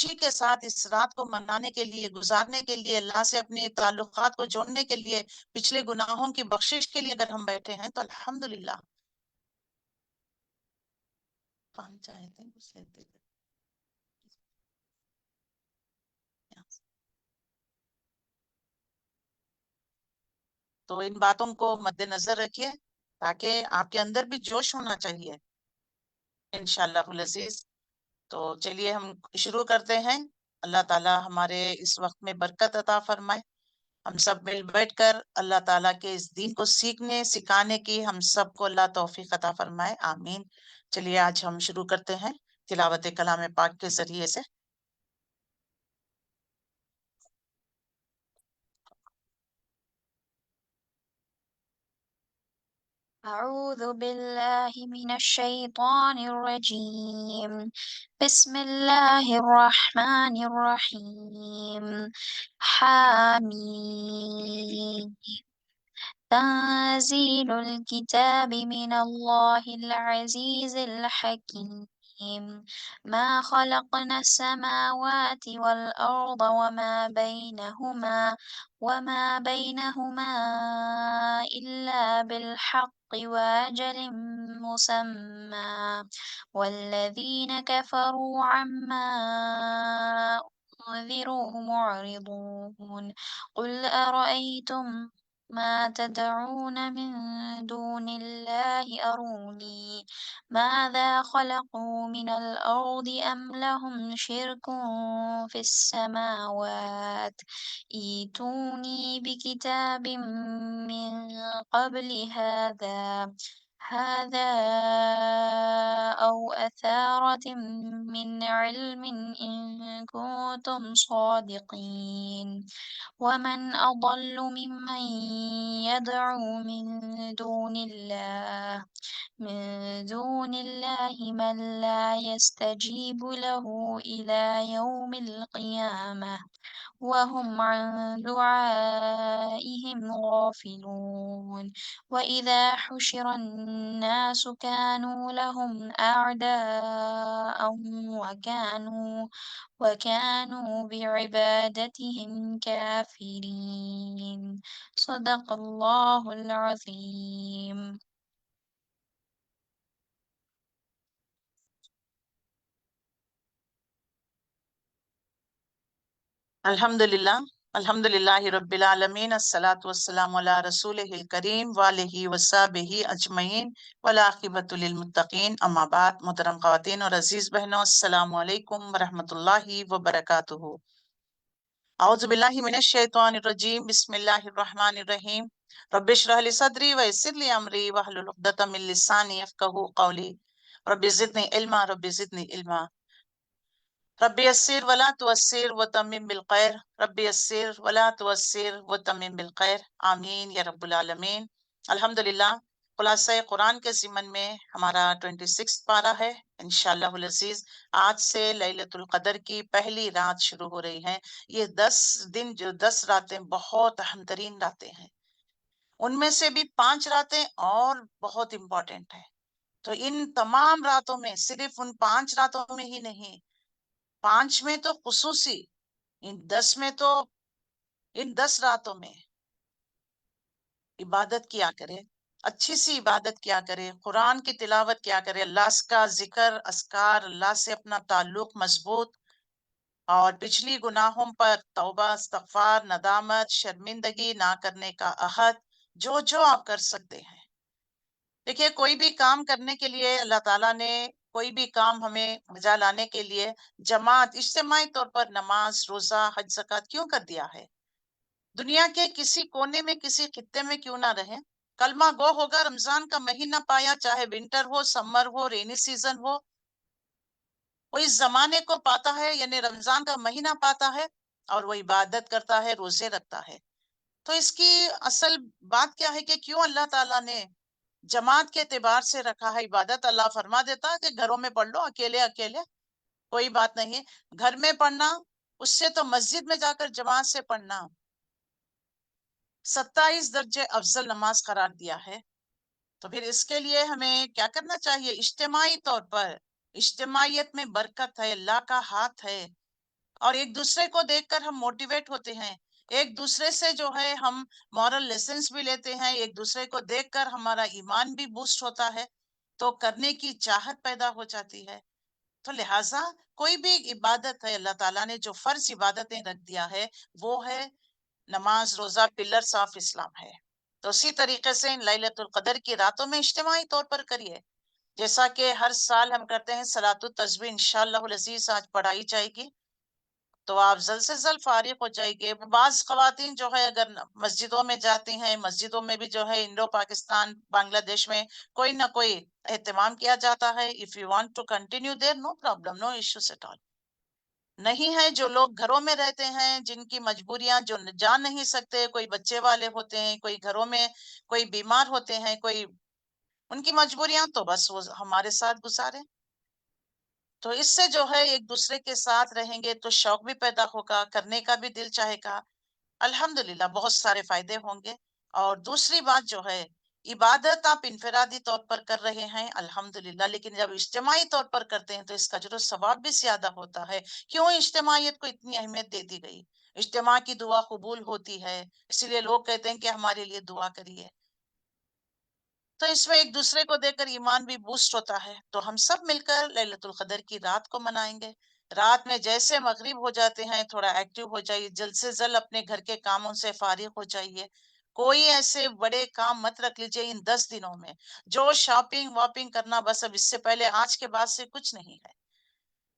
خوشی کے ساتھ اس رات کو منانے کے لیے، گزارنے کے لیے، اللہ سے اپنے تعلقات کو جوڑنے کے لیے، پچھلے گناہوں کی بخشش کے لیے اگر ہم بیٹھے ہیں تو الحمدللہ پانی چاہے تھے اس لیتے تھے۔ تو ان باتوں کو مد نظر رکھیے تاکہ آپ کے اندر بھی جوش ہونا چاہیے انشاءاللہ العزیز۔ تو چلیے ہم شروع کرتے ہیں۔ اللہ تعالی ہمارے اس وقت میں برکت عطا فرمائے، ہم سب مل بیٹھ کر اللہ تعالیٰ کے اس دین کو سیکھنے سکھانے کی ہم سب کو اللہ توفیق عطا فرمائے، آمین۔ چلیے آج ہم شروع کرتے ہیں تلاوت کلام پاک کے ذریعے سے۔ أعوذ بالله من الشيطان الرجيم. بسم الله الرحمن الرحيم. حميم. تنزيل الكتاب من الله العزيز الحكيم. ما خلقنا السماوات والأرض وما بينهما إلا بالحق وأجل مسمى، والذين كفروا عما أنذروا معرضون. قل أرأيتم ما تدعون من دون الله أروني ماذا خلقوا من الأرض أم لهم شرك في السماوات. ائتوني بكتاب من قبل هذا أو أثارة من علم إن كنتم صادقين. ومن أضل ممن يدعو من دون الله من لا يستجيب له إلى يوم القيامة وهم عن دعائهم غافلون. وإذا حشر الناس كانوا لهم أعداء وكانوا بعبادتهم كافرين. صدق الله العظيم. الحمدللہ الحمدللہ رب العالمین، الصلاۃ والسلام علی رسولہ الکریم وآلہ وصحبہ اجمعین والعاقبۃ للمتقین، اما بعد۔ محترم خواتین اور عزیز بہنوں، السلام علیکم ورحمۃ اللہ وبرکاتہ۔ اعوذ باللہ من الشیطان الرجیم، بسم اللہ الرحمن الرحیم۔ رب اشرح لی صدری ویسر لی امری واحلل عقدۃ من لسانی یفقہوا قولی۔ رب زدنی علما، رب زدنی علما۔ رب یسر ولا تعسر وتمم بالخیر، رب یسر ولا تعسر وتمم بالخیر، آمین یا رب العالمین۔ الحمدللہ خلاصہ قرآن کے ضمن میں ہمارا 26 پارہ ہے انشاءاللہ العزیز۔ آج سے لیلۃ القدر کی پہلی رات شروع ہو رہی ہے۔ یہ 10 دن، جو 10 راتیں بہت اہم ترین راتیں ہیں، ان میں سے بھی 5 راتیں اور بہت امپورٹنٹ ہیں۔ تو ان تمام راتوں میں، صرف ان 5 راتوں میں ہی نہیں، 5 میں تو خصوصی، ان 10 راتوں میں عبادت کیا کرے، اچھی سی عبادت کیا کرے، قرآن کی تلاوت کیا کرے، اللہ کا ذکر، اذکار، اللہ سے اپنا تعلق مضبوط، اور پچھلی گناہوں پر توبہ، استغفار، ندامت، شرمندگی نہ کرنے کا عہد، جو آپ کر سکتے ہیں۔ دیکھیے، کوئی بھی کام کرنے کے لیے اللہ تعالیٰ نے، کوئی بھی کام ہمیں بجا لانے کے لیے جماعت، اجتماعی طور پر نماز، روزہ، حج، زکوٰۃ کیوں کر دیا ہے؟ دنیا کے کسی کونے میں، کسی خطے میں کیوں نہ رہیں، کلمہ گو ہوگا، رمضان کا مہینہ پایا، چاہے ونٹر ہو، سمر ہو، رینی سیزن ہو، وہ اس زمانے کو پاتا ہے، یعنی رمضان کا مہینہ پاتا ہے، اور وہ عبادت کرتا ہے، روزے رکھتا ہے۔ تو اس کی اصل بات کیا ہے کہ کیوں اللہ تعالیٰ نے جماعت کے اعتبار سے رکھا ہے؟ عبادت اللہ فرما دیتا کہ گھروں میں پڑھ لو، اکیلے اکیلے، کوئی بات نہیں۔ گھر میں پڑھنا، اس سے تو مسجد میں جا کر جماعت سے پڑھنا 27 درجے افضل نماز قرار دیا ہے۔ تو پھر اس کے لیے ہمیں کیا کرنا چاہیے؟ اجتماعی طور پر، اجتماعیت میں برکت ہے، اللہ کا ہاتھ ہے۔ اور ایک دوسرے کو دیکھ کر ہم موٹیویٹ ہوتے ہیں، ایک دوسرے سے جو ہے ہم مورل لیسنس بھی لیتے ہیں، ایک دوسرے کو دیکھ کر ہمارا ایمان بھی بوسٹ ہوتا ہے، تو کرنے کی چاہت پیدا ہو جاتی ہے۔ تو لہٰذا کوئی بھی عبادت ہے، اللہ تعالیٰ نے جو فرض عبادتیں رکھ دیا ہے وہ ہے نماز، روزہ، پلرز آف اسلام ہے۔ تو اسی طریقے سے لیلۃ القدر کی راتوں میں اجتماعی طور پر کریے، جیسا کہ ہر سال ہم کرتے ہیں۔ صلاۃ التسبیح انشاءاللہ العزیز آج پڑھائی جائے گی، تو آپ جلد سے جلد فارغ ہو جائے گے۔ بعض خواتین جو ہے اگر مسجدوں میں جاتی ہیں، مسجدوں میں بھی جو ہے انڈو پاکستان بنگلہ دیش میں کوئی نہ کوئی اہتمام کیا جاتا ہے۔ if you want to continue there, no problem, no issues at all۔ نہیں ہے جو لوگ گھروں میں رہتے ہیں، جن کی مجبوریاں جو جا نہیں سکتے، کوئی بچے والے ہوتے ہیں، کوئی گھروں میں کوئی بیمار ہوتے ہیں، کوئی ان کی مجبوریاں، تو بس وہ ہمارے ساتھ گزارے۔ تو اس سے جو ہے ایک دوسرے کے ساتھ رہیں گے تو شوق بھی پیدا ہوگا، کرنے کا بھی دل چاہے گا، الحمدللہ بہت سارے فائدے ہوں گے۔ اور دوسری بات جو ہے، عبادت آپ انفرادی طور پر کر رہے ہیں الحمدللہ، لیکن جب اجتماعی طور پر کرتے ہیں تو اس کا اجر و ثواب بھی زیادہ ہوتا ہے۔ کیوں اجتماعیت کو اتنی اہمیت دے دی گئی؟ اجتماع کی دعا قبول ہوتی ہے، اسی لیے لوگ کہتے ہیں کہ ہمارے لیے دعا کریے۔ تو اس میں ایک دوسرے کو دیکھ کر ایمان بھی بوسٹ ہوتا ہے۔ تو ہم سب مل کر لیلۃ القدر کی رات کو منائیں گے۔ رات میں جیسے مغرب ہو جاتے ہیں تھوڑا ایکٹیو ہو جائیے، جلد سے جلد اپنے گھر کے کاموں سے فارغ ہو جائیے۔ کوئی ایسے بڑے کام مت رکھ لیجیے ان 10 دنوں میں، جو شاپنگ واپنگ کرنا بس اب اس سے پہلے آج کے بعد سے کچھ نہیں ہے۔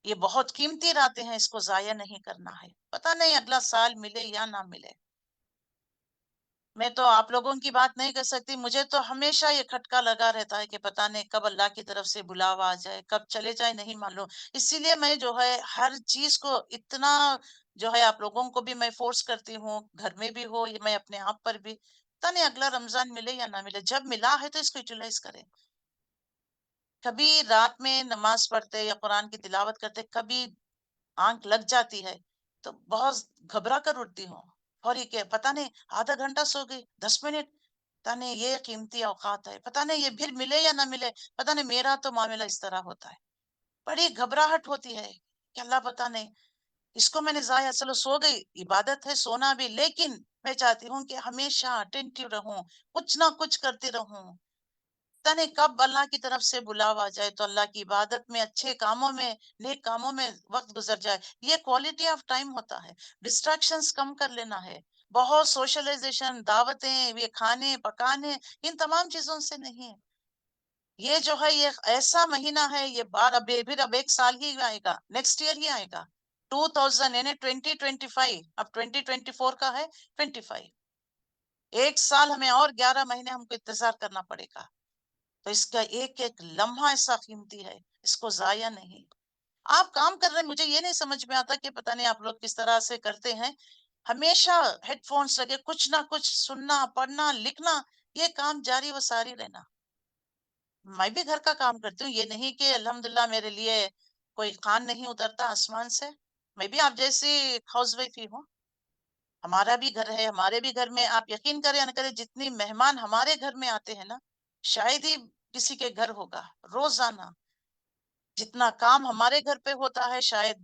یہ بہت قیمتی راتیں ہیں، اس کو ضائع نہیں کرنا ہے، پتہ نہیں اگلا سال ملے یا نہ ملے۔ میں تو آپ لوگوں کی بات نہیں کر سکتی، مجھے تو ہمیشہ یہ کھٹکا لگا رہتا ہے کہ پتہ نہیں کب اللہ کی طرف سے بلاوا آ جائے، کب چلے جائے نہیں معلوم۔ اسی لیے میں جو ہے ہر چیز کو اتنا جو ہے آپ لوگوں کو بھی میں فورس کرتی ہوں، گھر میں بھی ہو یا میں اپنے آپ پر بھی، پتہ نہیں اگلا رمضان ملے یا نہ ملے، جب ملا ہے تو اس کو یوٹیلائز کریں۔ کبھی رات میں نماز پڑھتے یا قرآن کی تلاوت کرتے، کبھی آنکھ لگ جاتی ہے تو بہت گھبرا کر اٹھتی ہوں، اور یہ کہ پتہ نہیں آدھا گھنٹہ سو گئی، 10 منٹ، پتہ نہیں یہ قیمتی اوقات ہے، پتہ نہیں یہ پھر ملے یا نہ ملے، پتہ نہیں میرا تو معاملہ اس طرح ہوتا ہے، بڑی گھبراہٹ ہوتی ہے کہ اللہ پتہ نہیں اس کو میں نے ضائع، چلو سو گئی، عبادت ہے سونا بھی، لیکن میں چاہتی ہوں کہ ہمیشہ اٹینٹیو رہوں، کچھ نہ کچھ کرتی رہوں، پتہ نہیں کب اللہ کی طرف سے بلاوا آ جائے تو اللہ کی عبادت میں، اچھے کاموں میں، نیک کاموں میں وقت گزر جائے۔ یہ کوالٹی آف ٹائم ہوتا ہے۔ ڈسٹریکشنز کم کر لینا ہے، بہت سوشلائزیشن، دعوتیں، یہ کھانے پکانے، ان تمام چیزوں سے نہیں۔ یہ جو ہے یہ ایسا مہینہ ہے، یہ بار اب پھر اب ایک سال ہی آئے گا، نیکسٹ ایئر ہی آئے گا، 2000 یعنی 2025، اب 2024 کا ہے 25، ایک سال ہمیں اور 11 مہینے ہم کو انتظار کرنا پڑے گا۔ تو اس کا ایک ایک لمحہ ایسا قیمتی ہے، اس کو ضائع نہیں۔ آپ کام کر رہے ہیں، مجھے یہ نہیں سمجھ میں آتا کہ پتہ نہیں آپ لوگ کس طرح سے کرتے ہیں، ہمیشہ ہیڈ فونس لگے، کچھ نہ کچھ سننا، پڑھنا، لکھنا، یہ کام جاری و ساری رہنا۔ میں بھی گھر کا کام کرتی ہوں، یہ نہیں کہ الحمدللہ میرے لیے کوئی خوان نہیں اترتا آسمان سے، میں بھی آپ جیسی ہاؤس وائف ہی ہوں، ہمارا بھی گھر ہے، ہمارے بھی گھر میں آپ یقین کریں یا نہ کریں، جتنی مہمان ہمارے گھر میں آتے ہیں نا، شاید ہی کسی کے گھر ہوگا روزانہ، جتنا کام ہمارے گھر پہ ہوتا ہے شاید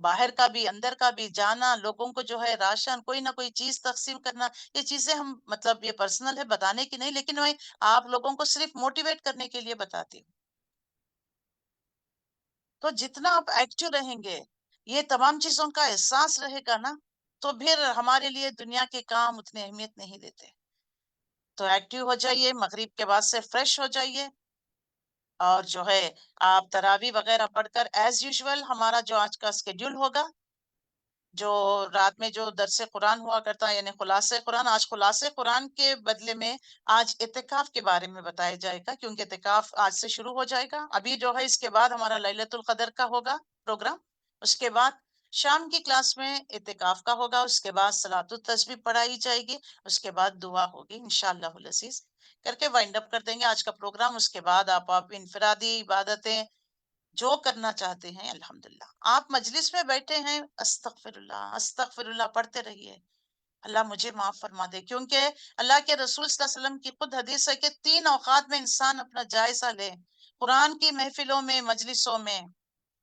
باہر کا بھی، اندر کا بھی، جانا، لوگوں کو جو ہے راشن، کوئی نہ کوئی چیز تقسیم کرنا، یہ چیزیں ہم مطلب یہ پرسنل ہے بتانے کی نہیں، لیکن میں آپ لوگوں کو صرف موٹیویٹ کرنے کے لیے بتاتی ہوں۔ تو جتنا آپ ایکٹیو رہیں گے، یہ تمام چیزوں کا احساس رہے گا نا، تو پھر ہمارے لیے دنیا کے کام اتنی اہمیت نہیں دیتے۔ تو ایکٹیو ہو جائیے، مغرب کے بعد سے فریش ہو جائیے، اور جو ہے آپ تراویح وغیرہ پڑھ کر ایز یوزول ہمارا جو آج کا اسکیڈول ہوگا، جو رات میں جو درس قرآن ہوا کرتا ہے یعنی خلاصہ قرآن، آج خلاصہ قرآن کے بدلے میں آج اعتکاف کے بارے میں بتایا جائے گا، کیونکہ اعتکاف آج سے شروع ہو جائے گا۔ ابھی جو ہے اس کے بعد ہمارا لیلۃ القدر کا ہوگا پروگرام، اس کے بعد شام کی کلاس میں اعتکاف کا ہوگا، اس کے بعد صلاۃ التسبیح پڑھائی جائے گی، اس کے بعد دعا ہوگی انشاءاللہ العزیز، کر کے وائنڈ اپ کر دیں گے آج کا پروگرام۔ اس کے بعد آپ انفرادی عبادتیں جو کرنا چاہتے ہیں الحمدللہ، آپ مجلس میں بیٹھے ہیں، استغفر اللہ پڑھتے رہیے، اللہ مجھے معاف فرما دے، کیونکہ اللہ کے رسول صلی اللہ علیہ وسلم کی خود حدیث ہے کہ 3 اوقات میں انسان اپنا جائزہ لے، قرآن کی محفلوں میں، مجلسوں میں،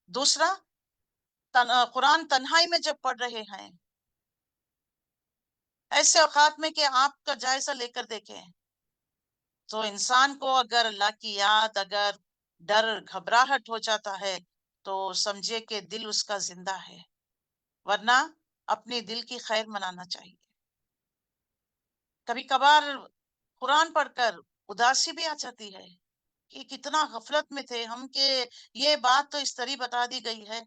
دوسرا قرآن تنہائی میں جب پڑھ رہے ہیں، ایسے اوقات میں کہ آپ کا جائزہ لے کر دیکھیں تو انسان کو اگر اللہ کی یاد، اگر ڈر گھبراہٹ ہو جاتا ہے تو سمجھے کہ دل اس کا زندہ ہے، ورنہ اپنی دل کی خیر منانا چاہیے۔ کبھی کبھار قرآن پڑھ کر اداسی بھی آ جاتی ہے کہ کتنا غفلت میں تھے ہم، کہ یہ بات تو اس طرح بتا دی گئی ہے،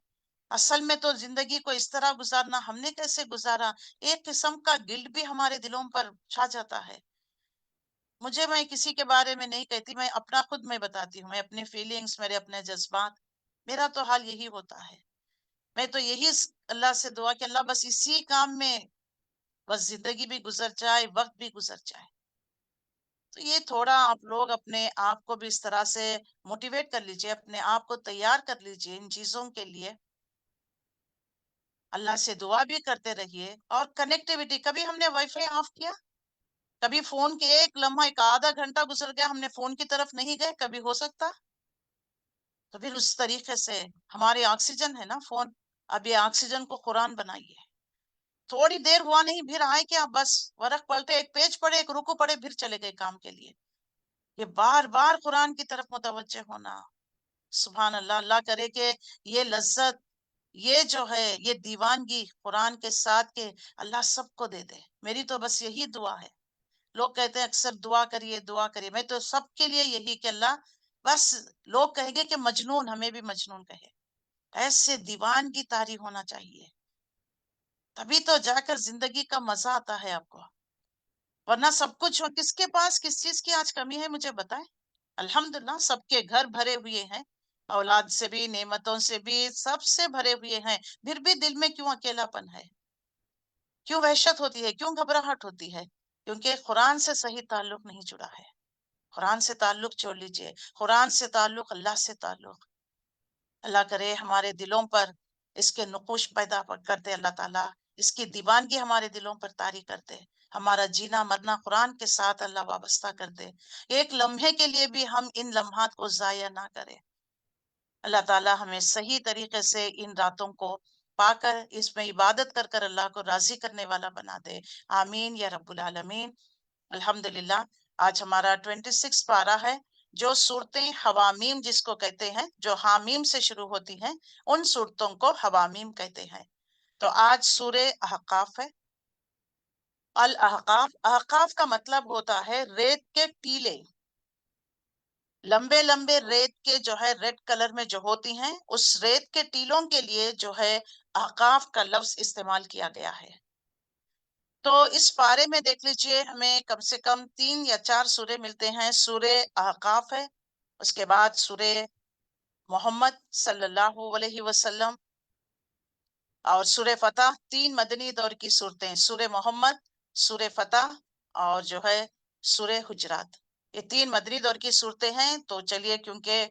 اصل میں تو زندگی کو اس طرح گزارنا ہم نے کیسے گزارا۔ ایک قسم کا گلٹ بھی ہمارے دلوں پر چھا جاتا ہے۔ میں کسی کے بارے میں نہیں کہتی، میں اپنا خود میں بتاتی ہوں، میں اپنے فیلنگز، میرے اپنے جذبات، میرا تو حال یہی ہوتا ہے۔ میں تو یہی اللہ سے دعا کہ اللہ بس اسی کام میں بس زندگی بھی گزر جائے، وقت بھی گزر جائے۔ تو یہ تھوڑا آپ لوگ اپنے آپ کو بھی اس طرح سے موٹیویٹ کر لیجئے، اپنے آپ کو تیار کر لیجئے ان چیزوں کے لیے۔ اللہ سے دعا بھی کرتے رہیے، اور کنیکٹیوٹی، کبھی ہم نے وائی فائی آف کیا؟ کبھی فون کے ایک لمحہ، ایک آدھا گھنٹہ گزر گیا، ہم نے فون کی طرف نہیں گئے؟ کبھی ہو سکتا؟ تو پھر اس طریقے سے ہمارے آکسیجن ہے نا فون، اب یہ آکسیجن کو قرآن بنائیے۔ تھوڑی دیر ہوا نہیں، پھر آئے کہ آپ بس ورق پلٹے، ایک پیج پڑھے، ایک رکو پڑھے، پھر چلے گئے کام کے لیے۔ یہ بار بار قرآن کی طرف متوجہ ہونا، سبحان اللہ، اللہ کرے کہ یہ لذت، یہ جو ہے، یہ دیوانگی قرآن کے ساتھ کے اللہ سب کو دے دے۔ میری تو بس یہی دعا ہے۔ لوگ کہتے ہیں اکثر دعا کریے دعا کریے، میں تو سب کے لیے یہی کہ اللہ بس، لوگ کہیں گے کہ مجنون، ہمیں بھی مجنون کہے، ایسے دیوانگی طاری ہونا چاہیے، تبھی تو جا کر زندگی کا مزہ آتا ہے آپ کو۔ ورنہ سب کچھ ہو، کس کے پاس کس چیز کی آج کمی ہے مجھے بتائیں؟ الحمدللہ سب کے گھر بھرے ہوئے ہیں، اولاد سے بھی، نعمتوں سے بھی، سب سے بھرے ہوئے ہیں، پھر بھی دل میں کیوں اکیلا پن ہے؟ کیوں وحشت ہوتی ہے؟ کیوں گھبراہٹ ہوتی ہے؟ کیونکہ قرآن سے صحیح تعلق نہیں جڑا ہے۔ قرآن سے تعلق جوڑ لیجئے، قرآن سے تعلق، اللہ سے تعلق۔ اللہ کرے ہمارے دلوں پر اس کے نقوش پیدا کر دے، اللہ تعالیٰ اس کی دیوانگی ہمارے دلوں پر طاری کر دے، ہمارا جینا مرنا قرآن کے ساتھ اللہ وابستہ کر دے، ایک لمحے کے لیے بھی ہم ان لمحات کو ضائع نہ کریں۔ اللہ تعالیٰ ہمیں صحیح طریقے سے ان راتوں کو پا کر، اس میں عبادت کر کر اللہ کو راضی کرنے والا بنا دے، آمین یا رب العالمین۔ الحمدللہ آج ہمارا 26 پارہ ہے، جو صورتیں حوامیم جس کو کہتے ہیں، جو حامیم سے شروع ہوتی ہیں، ان صورتوں کو حوامیم کہتے ہیں۔ تو آج سورہ احقاف ہے۔ الاحقاف، احقاف کا مطلب ہوتا ہے ریت کے ٹیلے، لمبے لمبے ریت کے جو ہے ریڈ کلر میں جو ہوتی ہیں، اس ریت کے ٹیلوں کے لیے جو ہے احقاف کا لفظ استعمال کیا گیا ہے۔ تو اس پارے میں دیکھ لیجئے، ہمیں کم سے کم 3 یا 4 سورے ملتے ہیں۔ سورہ احقاف ہے، اس کے بعد سورہ محمد صلی اللہ علیہ وسلم اور سورہ فتح، 3 مدنی دور کی صورتیں، سورہ محمد، سورہ فتح اور جو ہے سورہ حجرات، یہ 3 مدنی دور کی صورتیں ہیں۔ تو چلیے، کیونکہ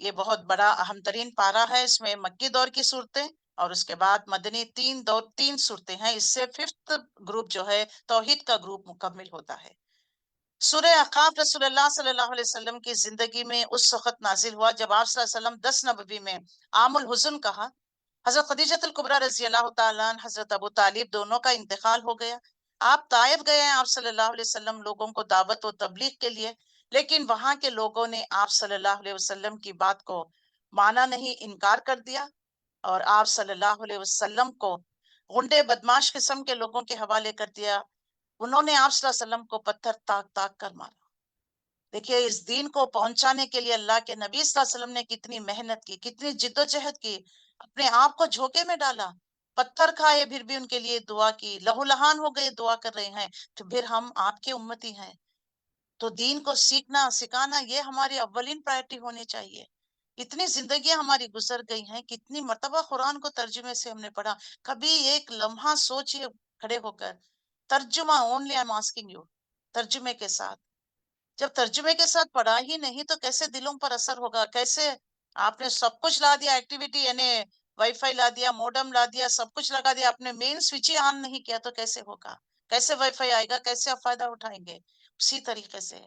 یہ بہت بڑا اہم ترین پارہ ہے، اس میں مکی دور کی صورتیں اور اس کے بعد مدنی 3 صورتیں ہیں، اس سے 5th گروپ جو ہے توحید کا گروپ مکمل ہوتا ہے۔ سورہ احقاف رسول اللہ صلی اللہ علیہ وسلم کی زندگی میں اس وقت نازل ہوا جب آپ صلی اللہ علیہ وسلم 10 نبوی میں عام الحزن کہا، حضرت خدیجۃ الکبریٰ رضی اللہ تعالیٰ عنہ، حضرت ابو طالب دونوں کا انتقال ہو گیا۔ آپ طائف گئے ہیں، آپ صلی اللہ علیہ وسلم لوگوں کو دعوت و تبلیغ کے لیے، لیکن وہاں کے لوگوں نے آپ صلی اللہ علیہ وسلم کی بات کو مانا نہیں، انکار کر دیا، اور آپ صلی اللہ علیہ وسلم کو غنڈے بدماش قسم کے لوگوں کے حوالے کر دیا۔ انہوں نے آپ صلی اللہ علیہ وسلم کو پتھر تاک تاک کر مارا۔ دیکھیے، اس دین کو پہنچانے کے لیے اللہ کے نبی صلی اللہ علیہ وسلم نے کتنی محنت کی، کتنی جد و جہد کی، اپنے آپ کو جھونکے میں ڈالا، پتھر کھائے، پھر بھی ان کے لیے دعا کی، لہو لہان ہو گئے، دعا کر رہے ہیں۔ تو پھر ہم آپ کے امتی ہیں، تو دین کو سیکھنا سکھانا یہ ہماری اولین پرائرٹی ہونی چاہیے۔ اتنی زندگیاں ہماری گزر گئی ہیں، کتنی مرتبہ قرآن کو ترجمے سے ہم نے پڑھا، کبھی ایک لمحہ سوچئے کھڑے ہو کر، ترجمہ only I am asking you, ترجمے کے ساتھ، جب ترجمے کے ساتھ پڑھا ہی نہیں تو کیسے دلوں پر اثر ہوگا؟ کیسے آپ نے سب کچھ لا دیا، ایکٹیویٹی یعنی وائی فائی لا دیا، موڈم لا دیا، سب کچھ لگا دیا، آپ نے مین سوئچ ہی آن نہیں کیا تو کیسے ہوگا؟ کیسے وائی فائی آئے گا؟ کیسے آپ فائدہ اٹھائیں گے؟ اسی طریقے سے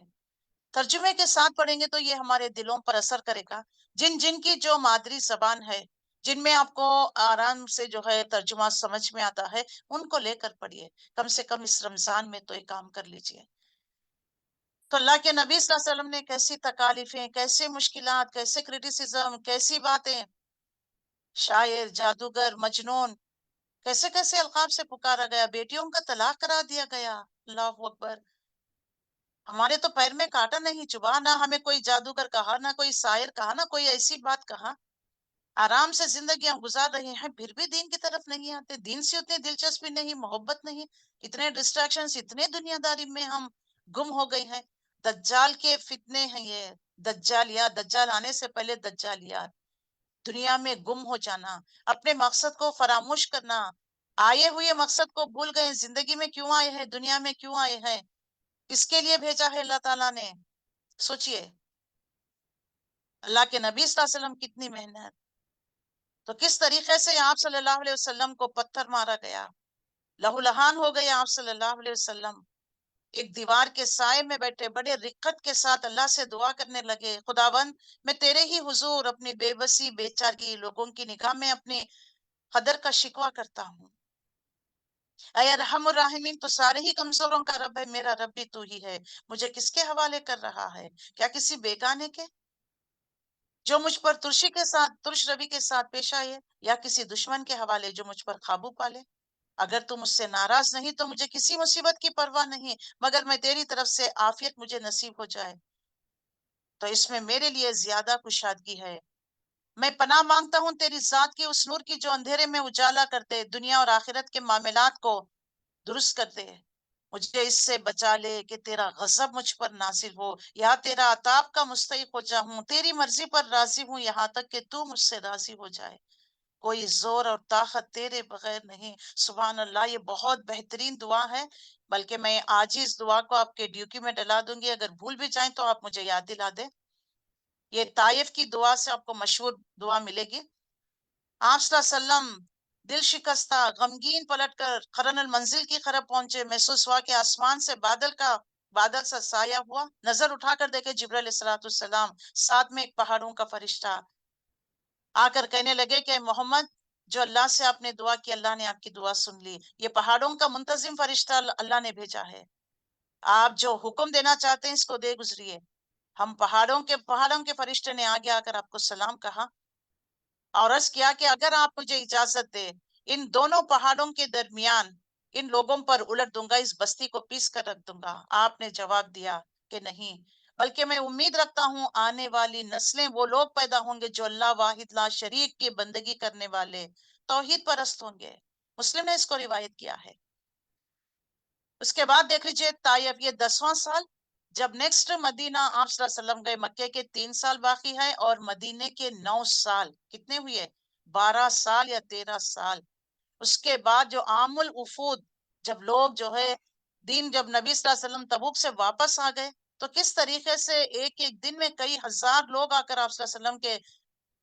ترجمے کے ساتھ پڑھیں گے تو یہ ہمارے دلوں پر اثر کرے گا۔ جن جن کی جو مادری زبان ہے، جن میں آپ کو آرام سے جو ہے ترجمہ سمجھ میں آتا ہے، ان کو لے کر پڑھیے، کم سے کم اس رمضان میں تو ایک کام کر لیجئے۔ تو اللہ کے نبی صلی اللہ علیہ وسلم نے کیسی تکالیفیں، کیسے مشکلات، کیسے کرٹیسزم، کیسی باتیں، شاعر، جادوگر، مجنون، کیسے کیسے القاب سے پکارا گیا، بیٹیوں کا طلاق کرا دیا گیا۔ اللہ اکبر۔ ہمارے تو پیر میں کانٹا نہیں چبھا، نہ ہمیں کوئی جادوگر کہا، نہ کوئی شاعر کہا، نہ کوئی ایسی بات کہا۔ آرام سے زندگیاں گزار رہے ہیں، پھر بھی دین کی طرف نہیں آتے، دین سے اتنی دلچسپی نہیں، محبت نہیں، اتنے ڈسٹریکشنز، اتنے دنیا داری میں ہم گم ہو گئے ہیں۔ دجال کے فتنے ہیں یہ، دجالیات، دجال آنے سے پہلے دجالیات، دنیا میں گم ہو جانا، اپنے مقصد کو فراموش کرنا، آئے ہوئے مقصد کو بھول گئے، زندگی میں کیوں آئے ہیں، دنیا میں کیوں آئے ہیں، کس کے لیے بھیجا ہے اللہ تعالیٰ نے، سوچئے۔ اللہ کے نبی صلی اللہ علیہ وسلم کتنی محنت، تو کس طریقے سے آپ صلی اللہ علیہ وسلم کو پتھر مارا گیا، لہو لہان ہو گئے آپ صلی اللہ علیہ وسلم، ایک دیوار کے سائے میں بیٹھے بڑے رقت کے ساتھ اللہ سے دعا کرنے لگے، خداوند میں تیرے ہی حضور اپنی بے بسی بے چارگی لوگوں کی نگاہ میں اپنی قدر کا شکوہ کرتا ہوں۔ اے ارحم الراحمین، تو سارے ہی کمزوروں کا رب ہے، میرا رب بھی تو ہی ہے، مجھے کس کے حوالے کر رہا ہے؟ کیا کسی بیگانے کے جو مجھ پر ترشی کے ساتھ، ترش روی کے ساتھ پیش آئے، یا کسی دشمن کے حوالے جو مجھ پر قابو پالے؟ اگر تم مجھ سے ناراض نہیں تو مجھے کسی مصیبت کی پرواہ نہیں، مگر میں تیری طرف سے عافیت مجھے نصیب ہو جائے تو اس میں میرے لیے زیادہ کشادگی ہے۔ میں پناہ مانگتا ہوں تیری ذات کی اس نور کی جو اندھیرے میں اجالا کرتے، دنیا اور آخرت کے معاملات کو درست کرتے، مجھے اس سے بچا لے کہ تیرا غضب مجھ پر نازل ہو یا تیرا عطاب کا مستحق ہو جاؤں، تیری مرضی پر راضی ہوں یہاں تک کہ تو مجھ سے راضی ہو جائے، کوئی زور اور طاقت تیرے بغیر نہیں۔ سبحان اللہ، یہ بہت بہترین دعا ہے، بلکہ میں آج ہی اس دعا کو آپ کے ڈیوکی میں ڈلا دوں گی، اگر بھول بھی جائیں تو آپ مجھے یاد دلا دیں۔ یہ طائف کی دعا سے آپ کو مشہور دعا ملے گی۔ آپ صلی اللہ علیہ وسلم دل شکستہ غمگین پلٹ کر قرن المنزل کی طرف پہنچے، محسوس ہوا کہ آسمان سے بادل سا سایہ ہوا، نظر اٹھا کر دیکھے جبرائیل علیہ الصلوۃ والسلام، ساتھ میں ایک پہاڑوں کا فرشتہ آ کر کہنے لگے کہ محمد، جو اللہ سے آپ نے دعا کی، اللہ نے آپ کی دعا سن لی، یہ پہاڑوں کا منتظم فرشتہ اللہ نے بھیجا ہے، آپ جو حکم دینا چاہتے ہیں اس کو دے گزریے۔ ہم پہاڑوں کے فرشتے نے آگے آ کر آپ کو سلام کہا اور عرض کیا کہ اگر آپ مجھے اجازت دے ان دونوں پہاڑوں کے درمیان ان لوگوں پر الٹ دوں گا، اس بستی کو پیس کر رکھ دوں گا۔ آپ نے جواب دیا کہ نہیں، بلکہ میں امید رکھتا ہوں آنے والی نسلیں وہ لوگ پیدا ہوں گے جو اللہ واحد لا شریک کی بندگی کرنے والے توحید پرست ہوں گے۔ مسلم نے اس کو روایت کیا ہے۔ اس کے بعد دیکھ لیجئے طائف، یہ 10واں سال، جب نیکسٹ مدینہ آپ صلی اللہ علیہ وسلم گئے، مکے کے 3 سال باقی ہے اور مدینے کے 9 سال، کتنے ہوئے؟ 12 سال یا 13 سال۔ اس کے بعد جو عام الوفود، جب لوگ جو ہے دین، جب نبی صلی اللہ علیہ وسلم تبوک سے واپس آ گئے تو کس طریقے سے ایک ایک دن میں کئی ہزار لوگ آ کر آپ صلی اللہ علیہ وسلم کے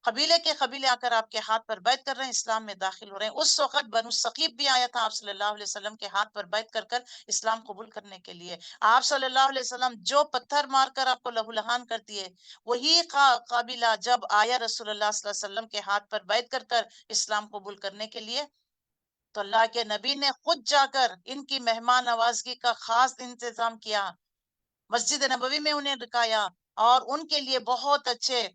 قبیلے آ کر آپ کے ہاتھ پر بیعت کر رہے ہیں، اسلام میں داخل ہو رہے ہیں۔ اس وقت بنو ثقیف بھی آیا تھا آپ صلی اللہ علیہ وسلم کے ہاتھ پر بیعت کر اسلام قبول کرنے کے لیے۔ آپ صلی اللہ علیہ وسلم جو پتھر مار کر آپ کو لہو لہان کر دیے، وہی قابلہ جب آیا رسول اللہ صلی اللہ علیہ وسلم کے ہاتھ پر بیعت کر اسلام قبول کرنے کے لیے، تو اللہ کے نبی نے خود جا کر ان کی مہمان نوازگی کا خاص انتظام کیا، مسجد نبوی میں انہیں رکایا اور ان کے لیے بہت اچھے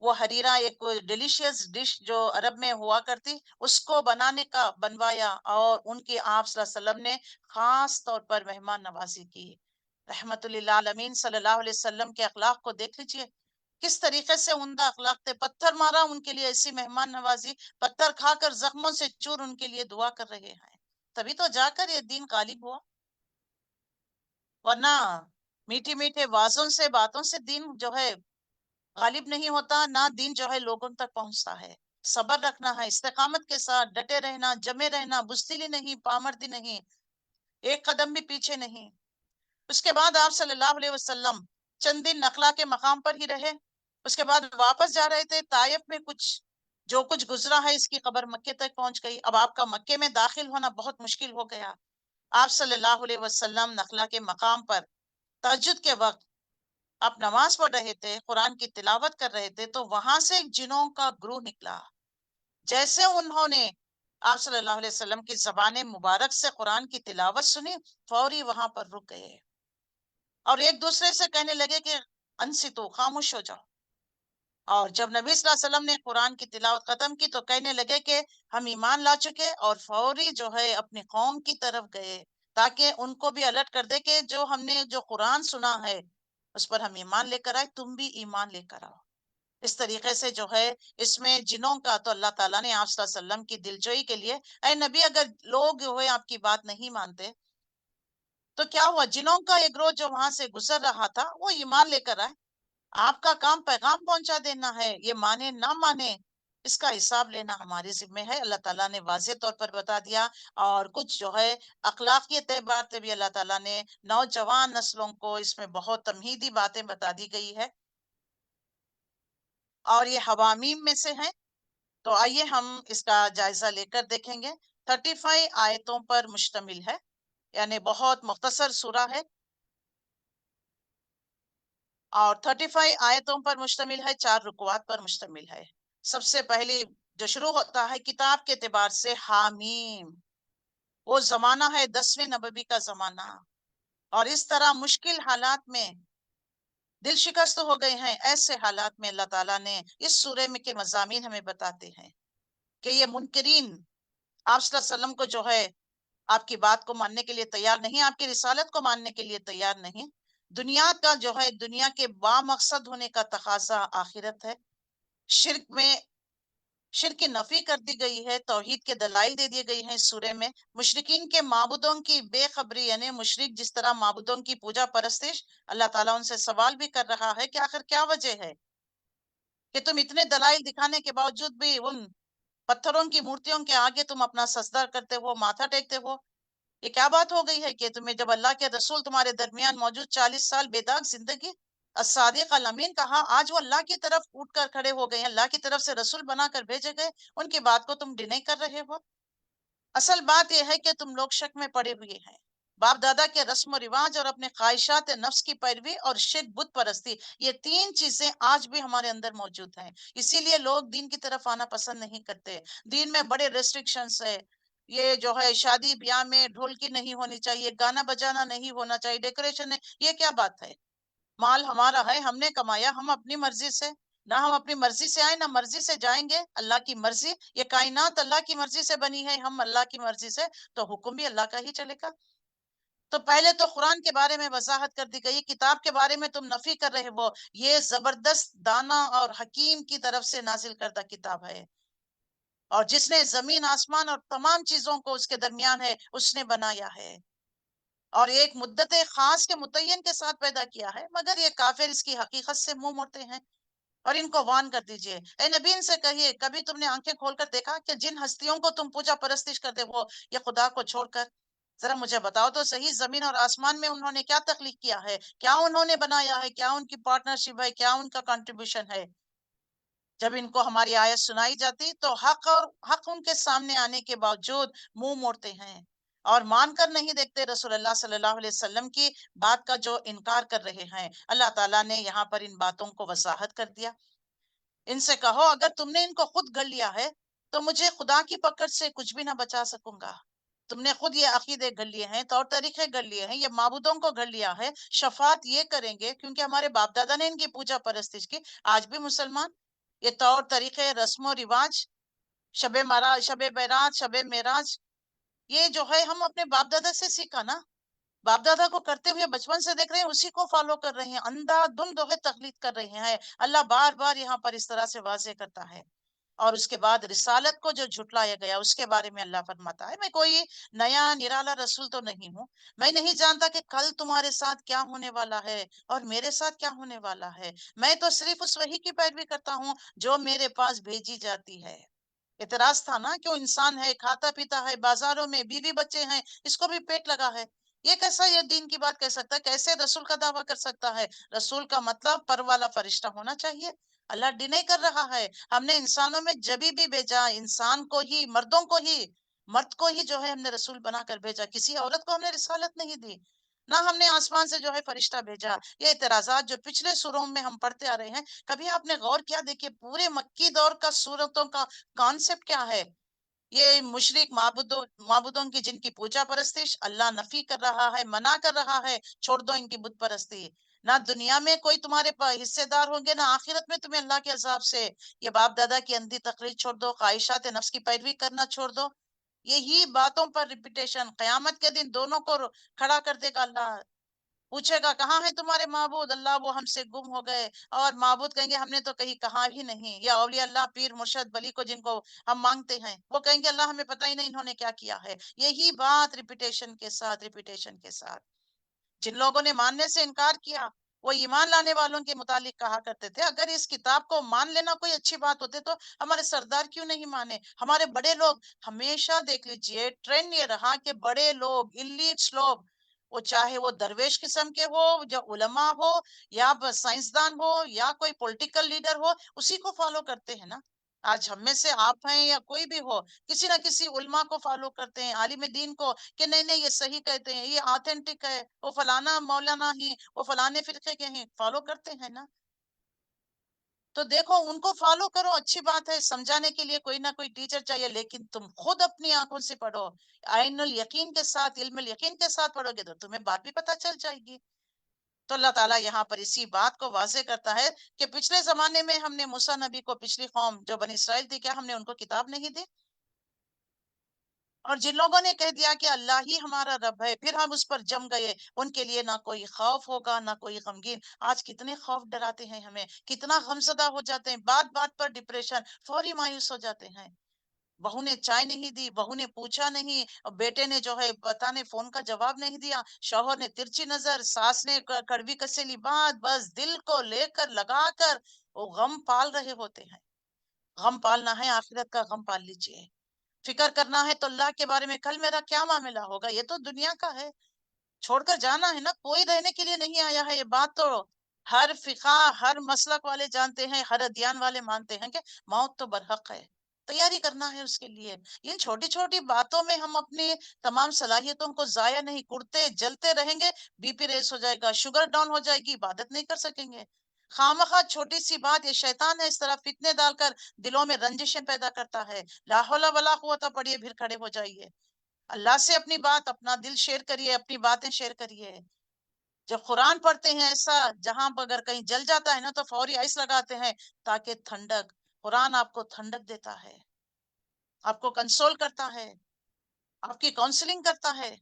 وہ حریرہ، ایک ڈیلیشیس ڈش جو عرب میں ہوا کرتی، اس کو بنوایا اور ان کی آپ صلی اللہ علیہ وسلم نے خاص طور پر مہمان نوازی کی۔ رحمت للعالمین صلی اللہ علیہ وسلم کے اخلاق کو دیکھ لیجئے، کس طریقے سے عمدہ اخلاق تھے۔ پتھر مارا ان کے لیے ایسی مہمان نوازی، پتھر کھا کر زخموں سے چور ان کے لیے دعا کر رہے ہیں، تبھی تو جا کر یہ دین غالب ہوا، ورنہ میٹھے میٹھے وعظوں سے، باتوں سے دین جو ہے غالب نہیں ہوتا، نہ دین جو ہے لوگوں تک پہنچتا ہے۔ صبر رکھنا ہے، استقامت کے ساتھ ڈٹے رہنا، جمے رہنا، بزدلی نہیں، پامردی نہیں، ایک قدم بھی پیچھے نہیں۔ اس کے بعد آپ صلی اللہ علیہ وسلم چند دن نخلا کے مقام پر ہی رہے، اس کے بعد واپس جا رہے تھے، طائف میں جو کچھ گزرا ہے اس کی خبر مکے تک پہنچ گئی، اب آپ کا مکے میں داخل ہونا بہت مشکل ہو گیا۔ آپ صلی اللہ علیہ وسلم نخلا کے مقام پر تہجد کے وقت آپ نماز پڑھ رہے تھے، قرآن کی تلاوت کر رہے تھے، تو وہاں سے جنوں کا گروہ نکلا، جیسے انہوں نے آپ صلی اللہ علیہ وسلم کی زبان مبارک سے قرآن کی تلاوت سنی، فوری وہاں پر رک گئے اور ایک دوسرے سے کہنے لگے کہ انصتو، خاموش ہو جاؤ. اور جب نبی صلی اللہ علیہ وسلم نے قرآن کی تلاوت ختم کی تو کہنے لگے کہ ہم ایمان لا چکے، اور فوری جو ہے اپنی قوم کی طرف گئے تاکہ ان کو بھی الرٹ کر دے کہ جو ہم نے جو قرآن سنا ہے اس پر ہم ایمان لے کر آئے، تم بھی ایمان لے کر آؤ. اس طریقے سے جو ہے اس میں جنوں کا تو اللہ تعالیٰ نے آپ صلی اللہ علیہ وسلم کی دلجوئی کے لیے، اے نبی اگر لوگ جو ہے آپ کی بات نہیں مانتے تو کیا ہوا، جنوں کا ایک گروہ جو وہاں سے گزر رہا تھا وہ ایمان لے کر آئے. آپ کا کام پیغام پہنچا دینا ہے، یہ مانے نہ مانے اس کا حساب لینا ہماری ذمہ ہے. اللہ تعالیٰ نے واضح طور پر بتا دیا، اور کچھ جو ہے اخلاقی اعتبار سے بھی اللہ تعالیٰ نے نوجوان نسلوں کو اس میں بہت تمہیدی باتیں بتا دی گئی ہے، اور یہ حوامیم میں سے ہیں. تو آئیے ہم اس کا جائزہ لے کر دیکھیں گے. 35 آیتوں پر مشتمل ہے، یعنی بہت مختصر سورہ ہے، اور 35 آیتوں پر مشتمل ہے، 4 رکوعات پر مشتمل ہے. سب سے پہلی جو شروع ہوتا ہے کتاب کے اعتبار سے، حامیم، وہ زمانہ ہے 10ویں نبوی کا زمانہ، اور اس طرح مشکل حالات میں دل شکست ہو گئے ہیں، ایسے حالات میں اللہ تعالیٰ نے اس سورے میں کے مضامین ہمیں بتاتے ہیں کہ یہ منکرین آپ صلی اللہ علیہ وسلم کو جو ہے آپ کی بات کو ماننے کے لیے تیار نہیں، آپ کی رسالت کو ماننے کے لیے تیار نہیں. دنیا کا جو ہے دنیا کے با مقصد ہونے کا تقاضا آخرت ہے. شرک کی نفی کر دی گئی ہے، توحید کے دلائل دے دیے گئی ہیں اس سورے میں. مشرکین کے معبودوں کی بے خبری، یعنی مشرک جس طرح معبودوں کی پوجا پرستش، اللہ تعالیٰ ان سے سوال بھی کر رہا ہے کہ آخر کیا وجہ ہے کہ تم اتنے دلائل دکھانے کے باوجود بھی ان پتھروں کی مورتیوں کے آگے تم اپنا سجدہ کرتے ہو، ماتھا ٹیکتے ہو. یہ کیا بات ہو گئی ہے کہ تمہیں جب اللہ کے رسول تمہارے درمیان موجود 40 سال بے داغ زندگی، الصادق الامین کہا، آج وہ اللہ کی طرف اٹھ کر کھڑے ہو گئے ہیں، اللہ کی طرف سے رسول بنا کر بھیجے گئے، ان کی بات کو تم ڈینائی کر رہے ہو. اصل بات یہ ہے کہ تم لوگ شک میں پڑے ہوئے ہیں. باپ دادا کے رسم و رواج اور اپنے خواہشات نفس کی پیروی اور شرک بت پرستی، یہ 3 چیزیں آج بھی ہمارے اندر موجود ہیں. اسی لیے لوگ دین کی طرف آنا پسند نہیں کرتے. دین میں بڑے ریسٹرکشنز ہے. یہ جو ہے شادی بیاہ میں ڈھولکی نہیں ہونی چاہیے، گانا بجانا نہیں ہونا چاہیے، ڈیکوریشن ہے. یہ کیا بات ہے؟ مال ہمارا ہے، ہم نے کمایا، ہم اپنی مرضی سے، نہ ہم اپنی مرضی سے آئے نہ مرضی سے جائیں گے. اللہ کی مرضی، یہ کائنات اللہ کی مرضی سے بنی ہے، ہم اللہ کی مرضی سے، تو حکم بھی اللہ کا ہی چلے گا. تو پہلے تو قرآن کے بارے میں وضاحت کر دی گئی، کتاب کے بارے میں تم نفی کر رہے ہو. یہ زبردست دانا اور حکیم کی طرف سے نازل کردہ کتاب ہے، اور جس نے زمین آسمان اور تمام چیزوں کو اس کے درمیان ہے اس نے بنایا ہے، اور ایک مدت خاص کے متعین کے ساتھ پیدا کیا ہے. مگر یہ کافر اس کی حقیقت سے منہ موڑتے ہیں، اور ان کو وان کر دیجئے. اے نبی ان سے کہیے، کبھی تم نے آنکھیں کھول کر دیکھا کہ جن ہستیوں کو تم پوجا پرستش کرتے ہو یہ خدا کو چھوڑ کر، ذرا مجھے بتاؤ تو صحیح، زمین اور آسمان میں انہوں نے کیا تخلیق کیا ہے؟ کیا انہوں نے بنایا ہے؟ کیا ان کی پارٹنرشپ ہے؟ کیا ان کا کنٹریبیوشن ہے؟ جب ان کو ہماری آیت سنائی جاتی تو حق ان کے سامنے آنے کے باوجود منہ موڑتے ہیں اور مان کر نہیں دیکھتے رسول اللہ صلی اللہ علیہ وسلم کی بات کا جو انکار کر رہے ہیں. اللہ تعالیٰ نے یہاں پر ان باتوں کو وضاحت کر دیا. ان سے کہو اگر تم نے ان کو خود گڑھ لیا ہے تو مجھے خدا کی پکڑ سے کچھ بھی نہ بچا سکوں گا. تم نے خود یہ عقیدے گھڑ لیے ہیں، طور طریقے گھڑ لیے ہیں، یہ معبودوں کو گھڑ لیا ہے. شفاعت یہ کریں گے کیونکہ ہمارے باپ دادا نے ان کی پوجا پرستش کی. آج بھی مسلمان یہ طور طریقے، رسم و رواج، شب برات، شب معراج، یہ جو ہے ہم اپنے باپ دادا سے سیکھا نا، باپ دادا کو کرتے ہوئے بچپن سے دیکھ رہے ہیں، اسی کو فالو کر رہے ہیں، اندھا دھند جو ہے تقلید کر رہے ہیں. اللہ بار بار یہاں پر اس طرح سے واضح کرتا ہے. اور اس کے بعد رسالت کو جو جھٹلایا گیا اس کے بارے میں اللہ فرماتا ہے، میں کوئی نیا نرالا رسول تو نہیں ہوں، میں نہیں جانتا کہ کل تمہارے ساتھ کیا ہونے والا ہے اور میرے ساتھ کیا ہونے والا ہے. میں تو صرف اس وحی کی پیروی کرتا ہوں جو میرے پاس بھیجی جاتی ہے. اعتراض تھا نا، کیوں انسان ہے، کھاتا پیتا ہے، بازاروں میں بیوی بچے ہیں، اس کو بھی پیٹ لگا ہے، یہ کیسا یہ دین کی بات کہہ سکتا ہے؟ کیسے رسول کا دعویٰ کر سکتا ہے؟ رسول کا مطلب پر والا فرشتہ ہونا چاہیے. اللہ ڈینائی کر رہا ہے. ہم نے انسانوں میں جبھی بھی بھیجا انسان کو ہی، مرد کو ہی جو ہے ہم نے رسول بنا کر بھیجا، کسی عورت کو ہم نے رسالت نہیں دی. نہ ہم نے آسمان سے جو ہے فرشتہ بھیجا. یہ اعتراضات جو پچھلے سوروں میں ہم پڑھتے آ رہے ہیں، کبھی آپ نے غور کیا؟ دیکھیے پورے مکی دور کا سورتوں کا کانسیپٹ کیا ہے. یہ مشرک معبودوں کی جن کی پوجا پرستش اللہ نفی کر رہا ہے، منع کر رہا ہے، چھوڑ دو ان کی بت پرستی. نہ دنیا میں کوئی تمہارے حصے دار ہوں گے، نہ آخرت میں تمہیں اللہ کے عذاب سے. یہ باپ دادا کی اندھی تقلید چھوڑ دو، خواہشات نفس کی پیروی کرنا چھوڑ دو. یہی باتوں پر ریپیٹیشن قیامت کے دن دونوں کو کھڑا کر دے گا اللہ. پوچھے گا کہاں ہے تمہارے معبود؟ اللہ وہ ہم سے گم ہو گئے. اور معبود کہیں گے ہم نے تو کہیں کہا ہی نہیں. یا اولیاء اللہ، پیر مرشد بلی کو جن کو ہم مانگتے ہیں، وہ کہیں گے اللہ ہمیں پتہ ہی نہیں انہوں نے کیا کیا ہے. یہی بات ریپیٹیشن کے ساتھ جن لوگوں نے ماننے سے انکار کیا، وہ ایمان لانے والوں کے متعلق کہا کرتے تھے اگر اس کتاب کو مان لینا کوئی اچھی بات ہوتی تو ہمارے سردار کیوں نہیں مانے، ہمارے بڑے لوگ. ہمیشہ دیکھ لیجئے ٹرینڈ یہ رہا کہ بڑے لوگ، ایلیٹس لوگ، وہ چاہے وہ درویش قسم کے ہو، یا علماء ہو، یا سائنسدان ہو، یا کوئی پولیٹیکل لیڈر ہو، اسی کو فالو کرتے ہیں نا. آج ہم میں سے آپ ہیں یا کوئی بھی ہو، کسی نہ کسی علماء کو فالو کرتے ہیں، عالم دین کو، کہ نہیں نہیں یہ صحیح کہتے ہیں، یہ آتھینٹک ہے، وہ فلانا مولانا ہی، وہ فلانے فرقے کے ہیں، فالو کرتے ہیں نا. تو دیکھو ان کو فالو کرو، اچھی بات ہے. سمجھانے کے لیے کوئی نہ کوئی ٹیچر چاہیے، لیکن تم خود اپنی آنکھوں سے پڑھو، عین الیقین کے ساتھ، علم الیقین کے ساتھ پڑھو گے تو تمہیں بات بھی پتہ چل جائے گی. تو اللہ تعالیٰ یہاں پر اسی بات کو واضح کرتا ہے کہ پچھلے زمانے میں ہم نے موسیٰ نبی کو، پچھلی قوم جو بنی اسرائیل تھی، کیا ہم نے ان کو کتاب نہیں دی؟ اور جن لوگوں نے کہہ دیا کہ اللہ ہی ہمارا رب ہے، پھر ہم اس پر جم گئے، ان کے لیے نہ کوئی خوف ہوگا نہ کوئی غمگین. آج کتنے خوف ڈراتے ہیں ہمیں، کتنا غمزدہ ہو جاتے ہیں، بات بات پر ڈپریشن، فوری مایوس ہو جاتے ہیں. بہو نے چائے نہیں دی، بہو نے پوچھا نہیں، اور بیٹے نے جو ہے پتا نے فون کا جواب نہیں دیا، شوہر نے ترچی نظر، ساس نے کڑوی کسیلی بات، بس دل کو لے کر لگا کر وہ غم پال رہے ہوتے ہیں. غم پالنا ہے آخرت کا غم پال لیجئے. فکر کرنا ہے تو اللہ کے بارے میں، کل میرا کیا معاملہ ہوگا. یہ تو دنیا کا ہے، چھوڑ کر جانا ہے نا، کوئی رہنے کے لیے نہیں آیا ہے. یہ بات تو ہر فقہ، ہر مسلک والے جانتے ہیں، ہر ادیان والے مانتے ہیں کہ موت تو برحق ہے، تیاری کرنا ہے اس کے لیے. ان چھوٹی چھوٹی باتوں میں ہم اپنی تمام صلاحیتوں کو ضائع نہیں، کرتے جلتے رہیں گے، بی پی ریس ہو جائے گا، شوگر ڈاؤن ہو جائے گی، عبادت نہیں کر سکیں گے. خامخواہ چھوٹی سی بات، یہ شیطان ہے اس طرح فتنے ڈال کر دلوں میں رنجشیں پیدا کرتا ہے. لا حول ولا قوت، پڑھیے پھر کھڑے ہو جائیے، اللہ سے اپنی بات، اپنا دل شیئر کریے، اپنی باتیں شیئر کریے. جب قرآن پڑھتے ہیں ایسا جہاں پر اگر کہیں جل جاتا ہے نا تو فوری آئس لگاتے ہیں تاکہ ٹھنڈک. قرآن آپ کو ٹھنڈک دیتا ہے، آپ کو کنسول کرتا ہے، آپ کی کاؤنسلنگ کرتا ہے.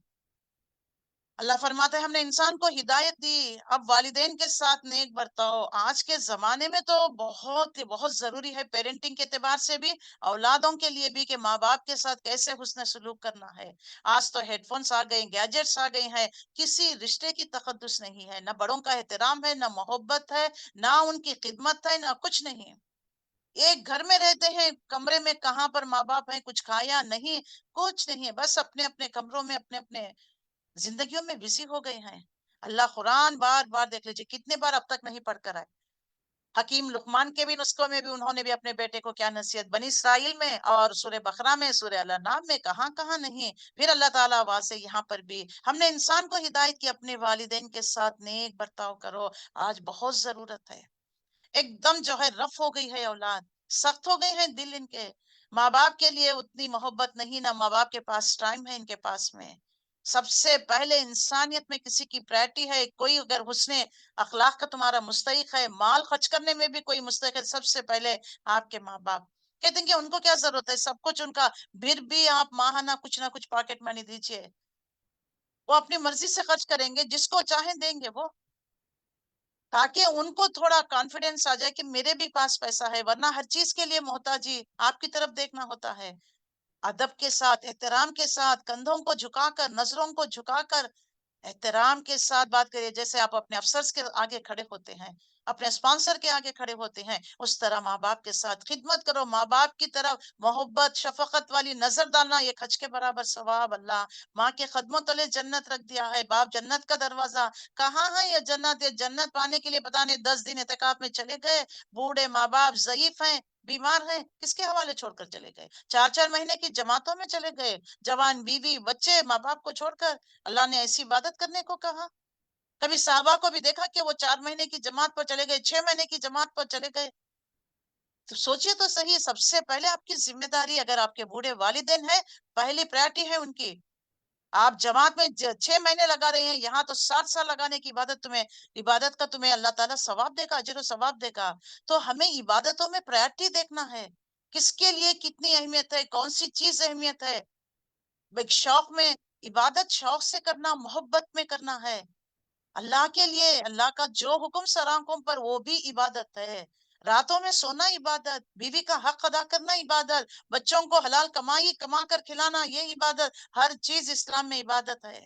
اللہ فرماتا ہے ہم نے انسان کو ہدایت دی، اب والدین کے ساتھ نیک برتاؤ. آج کے زمانے میں تو بہت بہت ضروری ہے پیرنٹنگ کے اعتبار سے بھی، اولادوں کے لیے بھی، کہ ماں باپ کے ساتھ کیسے حسن سلوک کرنا ہے. آج تو ہیڈ فونس آ گئے، گیجٹس آ گئے ہیں، کسی رشتے کی تقدس نہیں ہے، نہ بڑوں کا احترام ہے، نہ محبت ہے، نہ ان کی خدمت ہے، نہ کچھ نہیں. ایک گھر میں رہتے ہیں، کمرے میں کہاں پر ماں باپ ہیں، کچھ کھایا نہیں، کچھ نہیں، بس اپنے اپنے کمروں میں اپنے اپنے زندگیوں میں بزی ہو گئے ہیں. اللہ قرآن بار بار دیکھ لیجیے کتنے بار اب تک نہیں پڑھ کر آئے. حکیم لقمان کے بھی نسخوں میں بھی انہوں نے بھی اپنے بیٹے کو کیا نصیحت، بنی اسرائیل میں اور سورہ بقرہ میں، سورہ الانعام میں، کہاں کہاں نہیں. پھر اللہ تعالیٰ واضح یہاں پر بھی ہم نے انسان کو ہدایت کی، اپنے والدین کے ساتھ نیک برتاؤ کرو. آج بہت ضرورت ہے. ایک دم جو ہے رف ہو گئی ہے اولاد، سخت ہو گئے ہیں دل ان کے، ماں باپ کے لیے اتنی محبت نہیں، نہ ماں باپ کے پاس ٹائم ہے ان کے پاس میں. سب سے پہلے انسانیت میں کسی کی پرائرٹی ہے، کوئی اگر حسن اخلاق کا تمہارا مستحق ہے، مال خرچ کرنے میں بھی کوئی مستحق ہے، سب سے پہلے آپ کے ماں باپ. کہتے ہیں کہ ان کو کیا ضرورت ہے، سب کچھ ان کا، پھر بھی آپ ماہانہ کچھ نہ کچھ پاکٹ منی دیجیے. وہ اپنی مرضی سے خرچ کریں گے، جس کو چاہیں دیں گے وہ، تاکہ ان کو تھوڑا کانفیڈینس آ جائے کہ میرے بھی پاس پیسہ ہے. ورنہ ہر چیز کے لیے محتاجی آپ کی طرف دیکھنا ہوتا ہے. ادب کے ساتھ، احترام کے ساتھ، کندھوں کو جھکا کر، نظروں کو جھکا کر احترام کے ساتھ بات کریے، جیسے آپ اپنے افسرز کے آگے کھڑے ہوتے ہیں. اپنے اسپانسر کے آگے کھڑے ہوتے ہیں، اس طرح ماں باپ کے ساتھ خدمت کرو، ماں باپ کی طرف محبت شفقت والی نظر ڈالنا، یہ حج کے برابر ثواب اللہ ماں کے قدموں تلے جنت رکھ دیا ہے۔ باپ جنت کا دروازہ، کہاں ہے یہ جنت؟ یہ جنت پانے کے لیے پتہ نہیں 10 دن اعتکاف میں چلے گئے، بوڑھے ماں باپ ضعیف ہیں، بیمار ہیں، کس کے حوالے چھوڑ کر چلے گئے؟ 4 مہینے کی جماعتوں میں چلے گئے، جوان بیوی بچے ماں باپ کو چھوڑ کر۔ اللہ نے ایسی عبادت کرنے کو کہا؟ کبھی صحابہ کو بھی دیکھا کہ وہ 4 مہینے کی جماعت پر چلے گئے، 6 مہینے کی جماعت پر چلے گئے؟ تو سوچئے تو صحیح، سب سے پہلے آپ کی ذمہ داری، اگر آپ کے بوڑھے والدین ہیں، پہلی پریورٹی ہے ان کی۔ آپ جماعت میں 6 مہینے لگا رہے ہیں، یہاں تو 60 سال لگانے کی عبادت کا تمہیں اللہ تعالیٰ ثواب دے گا، اجر و ثواب دے گا۔ تو ہمیں عبادتوں میں پریورٹی دیکھنا ہے، کس کے لیے کتنی اہمیت ہے، کون سی چیز اہمیت ہے۔ ایک شوق میں عبادت شوق سے کرنا، محبت میں کرنا ہے، اللہ کے لیے، اللہ کا جو حکم سر آنکھوں پر، وہ بھی عبادت ہے۔ راتوں میں سونا عبادت، بیوی کا حق ادا کرنا عبادت، بچوں کو حلال کمائی کما کر کھلانا یہ عبادت، ہر چیز اسلام میں عبادت ہے۔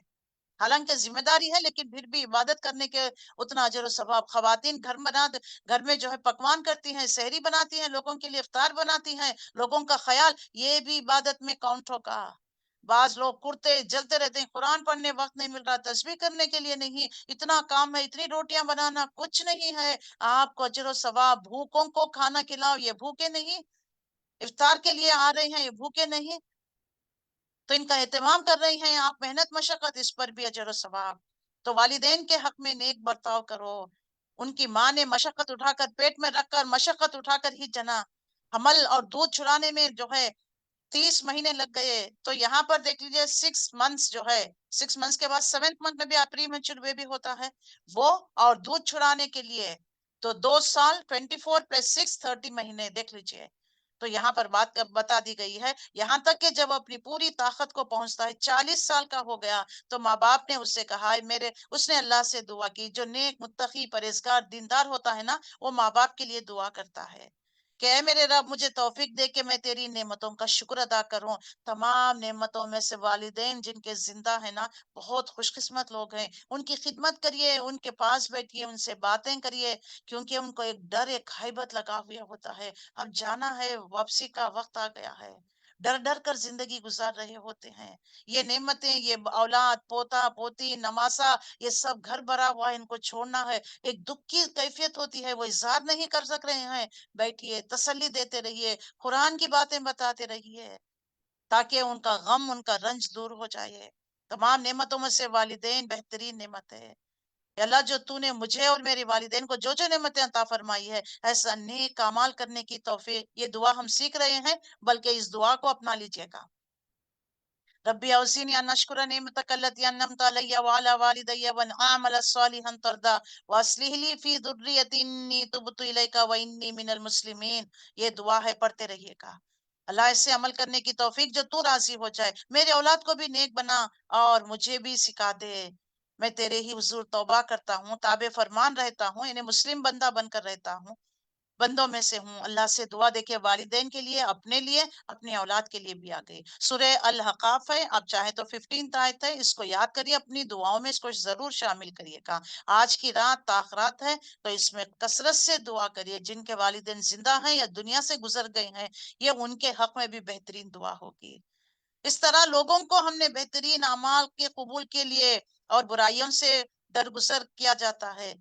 حالانکہ ذمہ داری ہے، لیکن پھر بھی عبادت کرنے کے اتنا اجر و ثواب۔ خواتین گھر میں جو ہے پکوان کرتی ہیں، سحری بناتی ہیں، لوگوں کے لیے افطار بناتی ہیں، لوگوں کا خیال، یہ بھی عبادت میں کاؤنٹ ہوگا۔ بعض لوگ کرتے جلتے رہتے ہیں، قرآن پڑھنے وقت نہیں مل رہا، تسبیح کرنے کے لیے نہیں، اتنا کام ہے، اتنی روٹیاں بنانا، کچھ نہیں ہے۔ آپ کو اجر و ثواب، بھوکوں کو کھانا کھلاؤ، یہ بھوکے نہیں، افطار کے لیے آ رہے ہیں، یہ بھوکے نہیں، تو ان کا اہتمام کر رہی ہیں آپ، محنت مشقت، اس پر بھی اجر و ثواب۔ تو والدین کے حق میں نیک برتاؤ کرو۔ ان کی ماں نے مشقت اٹھا کر، پیٹ میں رکھ کر، مشقت اٹھا کر ہی جنا، حمل اور دودھ چھڑانے میں جو ہے 30 مہینے لگ گئے، تو یہاں پر دیکھ لیجیے 6 منتھس جو ہے، 6 منتھس کے بعد 7 منتھ میں بھی پری میچور بیبی ہوتا ہے وہ، اور دودھ چھڑانے کے لیے تو 2 سال 24+6 30 مہینے دیکھ لیجیے۔ تو یہاں پر بات بتا دی گئی ہے، یہاں تک کہ جب اپنی پوری طاقت کو پہنچتا ہے، 40 سال کا ہو گیا، تو ماں باپ نے اس سے کہا اس نے اللہ سے دعا کی، جو نیک متقی پرہیزگار دیندار ہوتا ہے نا، وہ ماں باپ کے لیے دعا کرتا ہے کہ اے میرے رب، مجھے توفیق دے کہ میں تیری نعمتوں کا شکر ادا کروں۔ تمام نعمتوں میں سے والدین جن کے زندہ ہیں نا، بہت خوش قسمت لوگ ہیں، ان کی خدمت کریے، ان کے پاس بیٹھیے، ان سے باتیں کریے، کیونکہ ان کو ایک ڈر، ایک ہیبت لگا ہوا ہوتا ہے، اب جانا ہے، واپسی کا وقت آ گیا ہے، ڈر ڈر کر زندگی گزار رہے ہوتے ہیں۔ یہ نعمتیں، یہ اولاد، پوتا پوتی، نواسا، یہ سب گھر بھرا ہوا ہے، ان کو چھوڑنا ہے، ایک دکھ کی کیفیت ہوتی ہے، وہ اظہار نہیں کر سک رہے ہیں، بیٹھیے، تسلی دیتے رہیے، قرآن کی باتیں بتاتے رہیے، تاکہ ان کا غم، ان کا رنج دور ہو جائے۔ تمام نعمتوں میں سے والدین بہترین نعمت ہے۔ یا اللہ، جو تو نے مجھے اور میرے والدین کو جو جو نعمتیں عطا فرمائی ہے، ایسا نیک اعمال کرنے کی توفیق، یہ دعا ہم سیکھ رہے ہیں، بلکہ اس دعا کو اپنا لیجئے گا۔ ربی اوزینی ان اشکر نعمتک التی انعمت علی وعلی والدی وان اعمل صالحا ترضا واصلح لی فی ذریتی انی تبت الیک وانی من المسلمین۔ یہ دعا ہے، پڑھتے رہیے گا۔ اللہ ایسے عمل کرنے کی توفیق جو تو راضی ہو جائے، میرے اولاد کو بھی نیک بنا اور مجھے بھی سکھا دے، میں تیرے ہی حضور توبہ کرتا ہوں، تابع فرمان رہتا ہوں، انہیں مسلم بندہ بن کر رہتا ہوں، بندوں میں سے ہوں۔ اللہ سے دعا دیکھے والدین کے لیے، اپنے لیے، اپنی اولاد کے لیے بھی آ گئی۔ سورہ الحقاف ہے، آپ چاہیں تو 15 آیت ہے، اس کو یاد کریے، اپنی دعاؤں میں اس کو ضرور شامل کریے گا۔ آج کی رات تاخرات ہے، تو اس میں کثرت سے دعا کریے، جن کے والدین زندہ ہیں یا دنیا سے گزر گئے ہیں، یہ ان کے حق میں بھی بہترین دعا ہوگی۔ اس طرح لوگوں کو ہم نے بہترین اعمال کے قبول کے لیے اور برائیوں سے درگزر کیا جاتا ہے،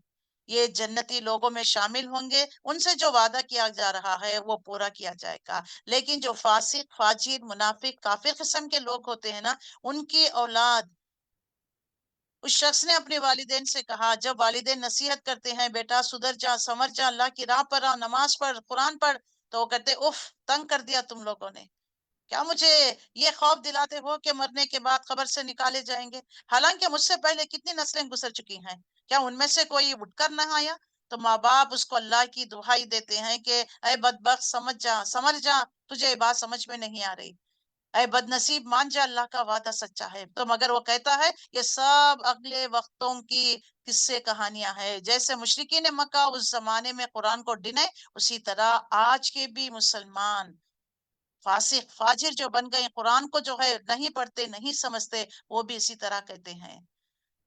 یہ جنتی لوگوں میں شامل ہوں گے، ان سے جو وعدہ کیا جا رہا ہے وہ پورا کیا جائے گا۔ لیکن جو فاسق، فاجر، منافق، کافر قسم کے لوگ ہوتے ہیں نا، ان کی اولاد، اس شخص نے اپنے والدین سے کہا، جب والدین نصیحت کرتے ہیں، بیٹا سدھر جا، سمجھ جا، اللہ کی راہ پر آ، نماز پڑھ، قرآن پڑھ، تو وہ کہتے اف، تنگ کر دیا تم لوگوں نے، کیا مجھے یہ خوف دلاتے ہو کہ مرنے کے بعد قبر سے نکالے جائیں گے؟ حالانکہ مجھ سے پہلے کتنی نسلیں گزر چکی ہیں، کیا ان میں سے کوئی اٹھ کر نہ آیا؟ تو ماں باپ اس کو اللہ کی دہائی دیتے ہیں کہ اے بدبخت، سمجھ جا، سمجھ جا، تجھے یہ بات سمجھ میں نہیں آ رہی، اے بد نصیب، مان جا، اللہ کا وعدہ سچا ہے۔ تو مگر وہ کہتا ہے یہ سب اگلے وقتوں کی قصے کہانیاں ہیں، جیسے مشرکین مکہ اس زمانے میں قرآن کو ڈنے، اسی طرح آج کے بھی مسلمان فاسق فاجر جو بن گئے، قرآن کو جو ہے نہیں پڑھتے، نہیں سمجھتے، وہ بھی اسی طرح کہتے ہیں۔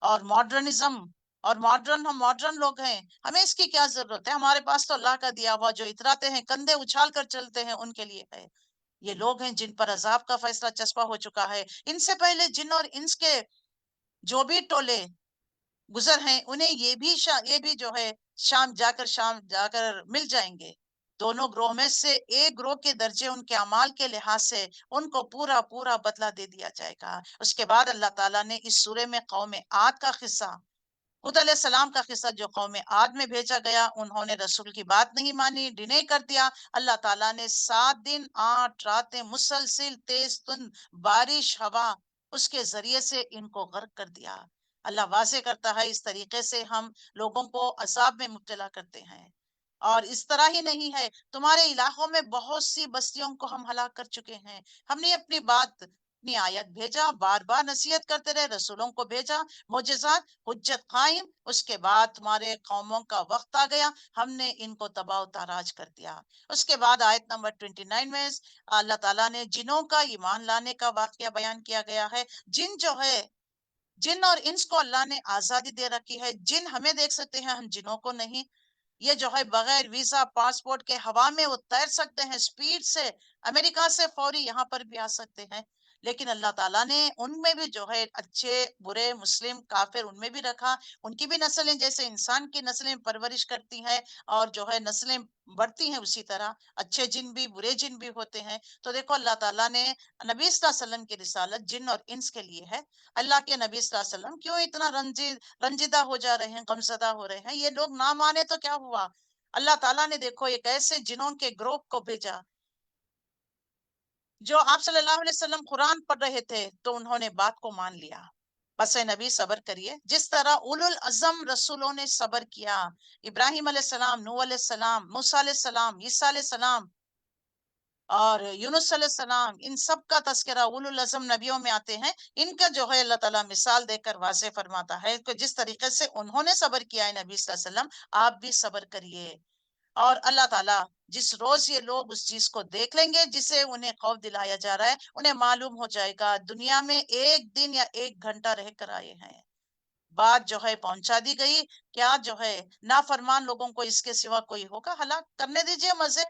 اور ماڈرنزم اور ماڈرن، ہم ماڈرن لوگ ہیں، ہمیں اس کی کیا ضرورت ہے؟ ہمارے پاس تو اللہ کا دیا ہوا جو اتراتے ہیں، کندھے اچھال کر چلتے ہیں، ان کے لیے ہے۔ یہ لوگ ہیں جن پر عذاب کا فیصلہ چسپا ہو چکا ہے۔ ان سے پہلے جن اور انس کے جو بھی ٹولے گزر ہیں، انہیں یہ بھی جو ہے شام جا کر مل جائیں گے۔ دونوں گروہ میں سے ایک گروہ کے درجے ان کے اعمال کے لحاظ سے ان کو پورا پورا بدلہ دے دیا جائے گا۔ اس کے بعد اللہ تعالیٰ نے اس سورے میں قوم عاد کا قصہ، حود علیہ السلام کا قصہ جو قوم عاد میں بھیجا گیا، انہوں نے رسول کی بات نہیں مانی، ڈینے کر دیا۔ اللہ تعالیٰ نے 7 دن 8 راتیں مسلسل تیز تند بارش ہوا اس کے ذریعے سے ان کو غرق کر دیا۔ اللہ واضح کرتا ہے اس طریقے سے ہم لوگوں کو عذاب میں مبتلا کرتے ہیں۔ اور اس طرح ہی نہیں ہے، تمہارے علاقوں میں بہت سی بستیوں کو ہم ہلاک کر چکے ہیں۔ ہم نے اپنی بات، اپنی آیت بھیجا، بار بار نصیحت کرتے رہے، رسولوں کو بھیجا، معجزات، حجت قائم۔ اس کے بعد تمہارے قوموں کا وقت آ گیا، ہم نے ان کو تباہ و تاراج کر دیا۔ اس کے بعد آیت نمبر 29 میں اللہ تعالیٰ نے جنوں کا ایمان لانے کا واقعہ بیان کیا گیا ہے۔ جن اور انس کو اللہ نے آزادی دے رکھی ہے۔ جن ہمیں دیکھ سکتے ہیں، ہم جنوں کو نہیں۔ یہ جو ہے بغیر ویزا پاسپورٹ کے ہوا میں وہ تیر سکتے ہیں، سپیڈ سے امریکہ سے فوری یہاں پر بھی آ سکتے ہیں۔ لیکن اللہ تعالیٰ نے ان میں بھی جو ہے اچھے برے مسلم کافر ان میں بھی رکھا۔ ان کی بھی نسلیں جیسے انسان کی نسلیں پرورش کرتی ہیں اور جو ہے نسلیں بڑھتی ہیں، اسی طرح اچھے جن بھی برے جن بھی ہوتے ہیں۔ تو دیکھو اللہ تعالیٰ نے نبی صلی اللہ علیہ وسلم کی رسالت جن اور انس کے لیے ہے۔ اللہ کے نبی صلی اللہ علیہ وسلم کیوں اتنا رنجیدہ ہو جا رہے ہیں، غمزدہ ہو رہے ہیں؟ یہ لوگ نہ مانے تو کیا ہوا؟ اللہ تعالیٰ نے دیکھو ایک ایسے جنوں کے گروہ کو بھیجا جو آپ صلی اللہ علیہ وسلم قرآن پڑھ رہے تھے تو انہوں نے بات کو مان لیا۔ بس اے نبی صبر کریے، جس طرح اولو العزم رسولوں نے صبر کیا، ابراہیم علیہ السلام، نوح علیہ السلام، موسیٰ علیہ السلام، عیسیٰ علیہ السلام اور یونس علیہ السلام، ان سب کا تذکرہ اولو العزم نبیوں میں آتے ہیں۔ ان کا جو ہے اللہ تعالیٰ مثال دے کر واضح فرماتا ہے کہ جس طریقے سے انہوں نے صبر کیا ہے نبی صلی اللہ علیہ وسلم، آپ بھی صبر کریے۔ اور اللہ تعالیٰ جس روز یہ لوگ اس چیز کو دیکھ لیں گے جسے انہیں خوف دلایا جا رہا ہے، انہیں معلوم ہو جائے گا دنیا میں ایک دن یا ایک گھنٹہ رہ کر آئے ہیں، بات جو ہے پہنچا دی گئی۔ کیا جو ہے نافرمان لوگوں کو اس کے سوا کوئی ہوگا؟ ہلاک کرنے دیجئے، مزے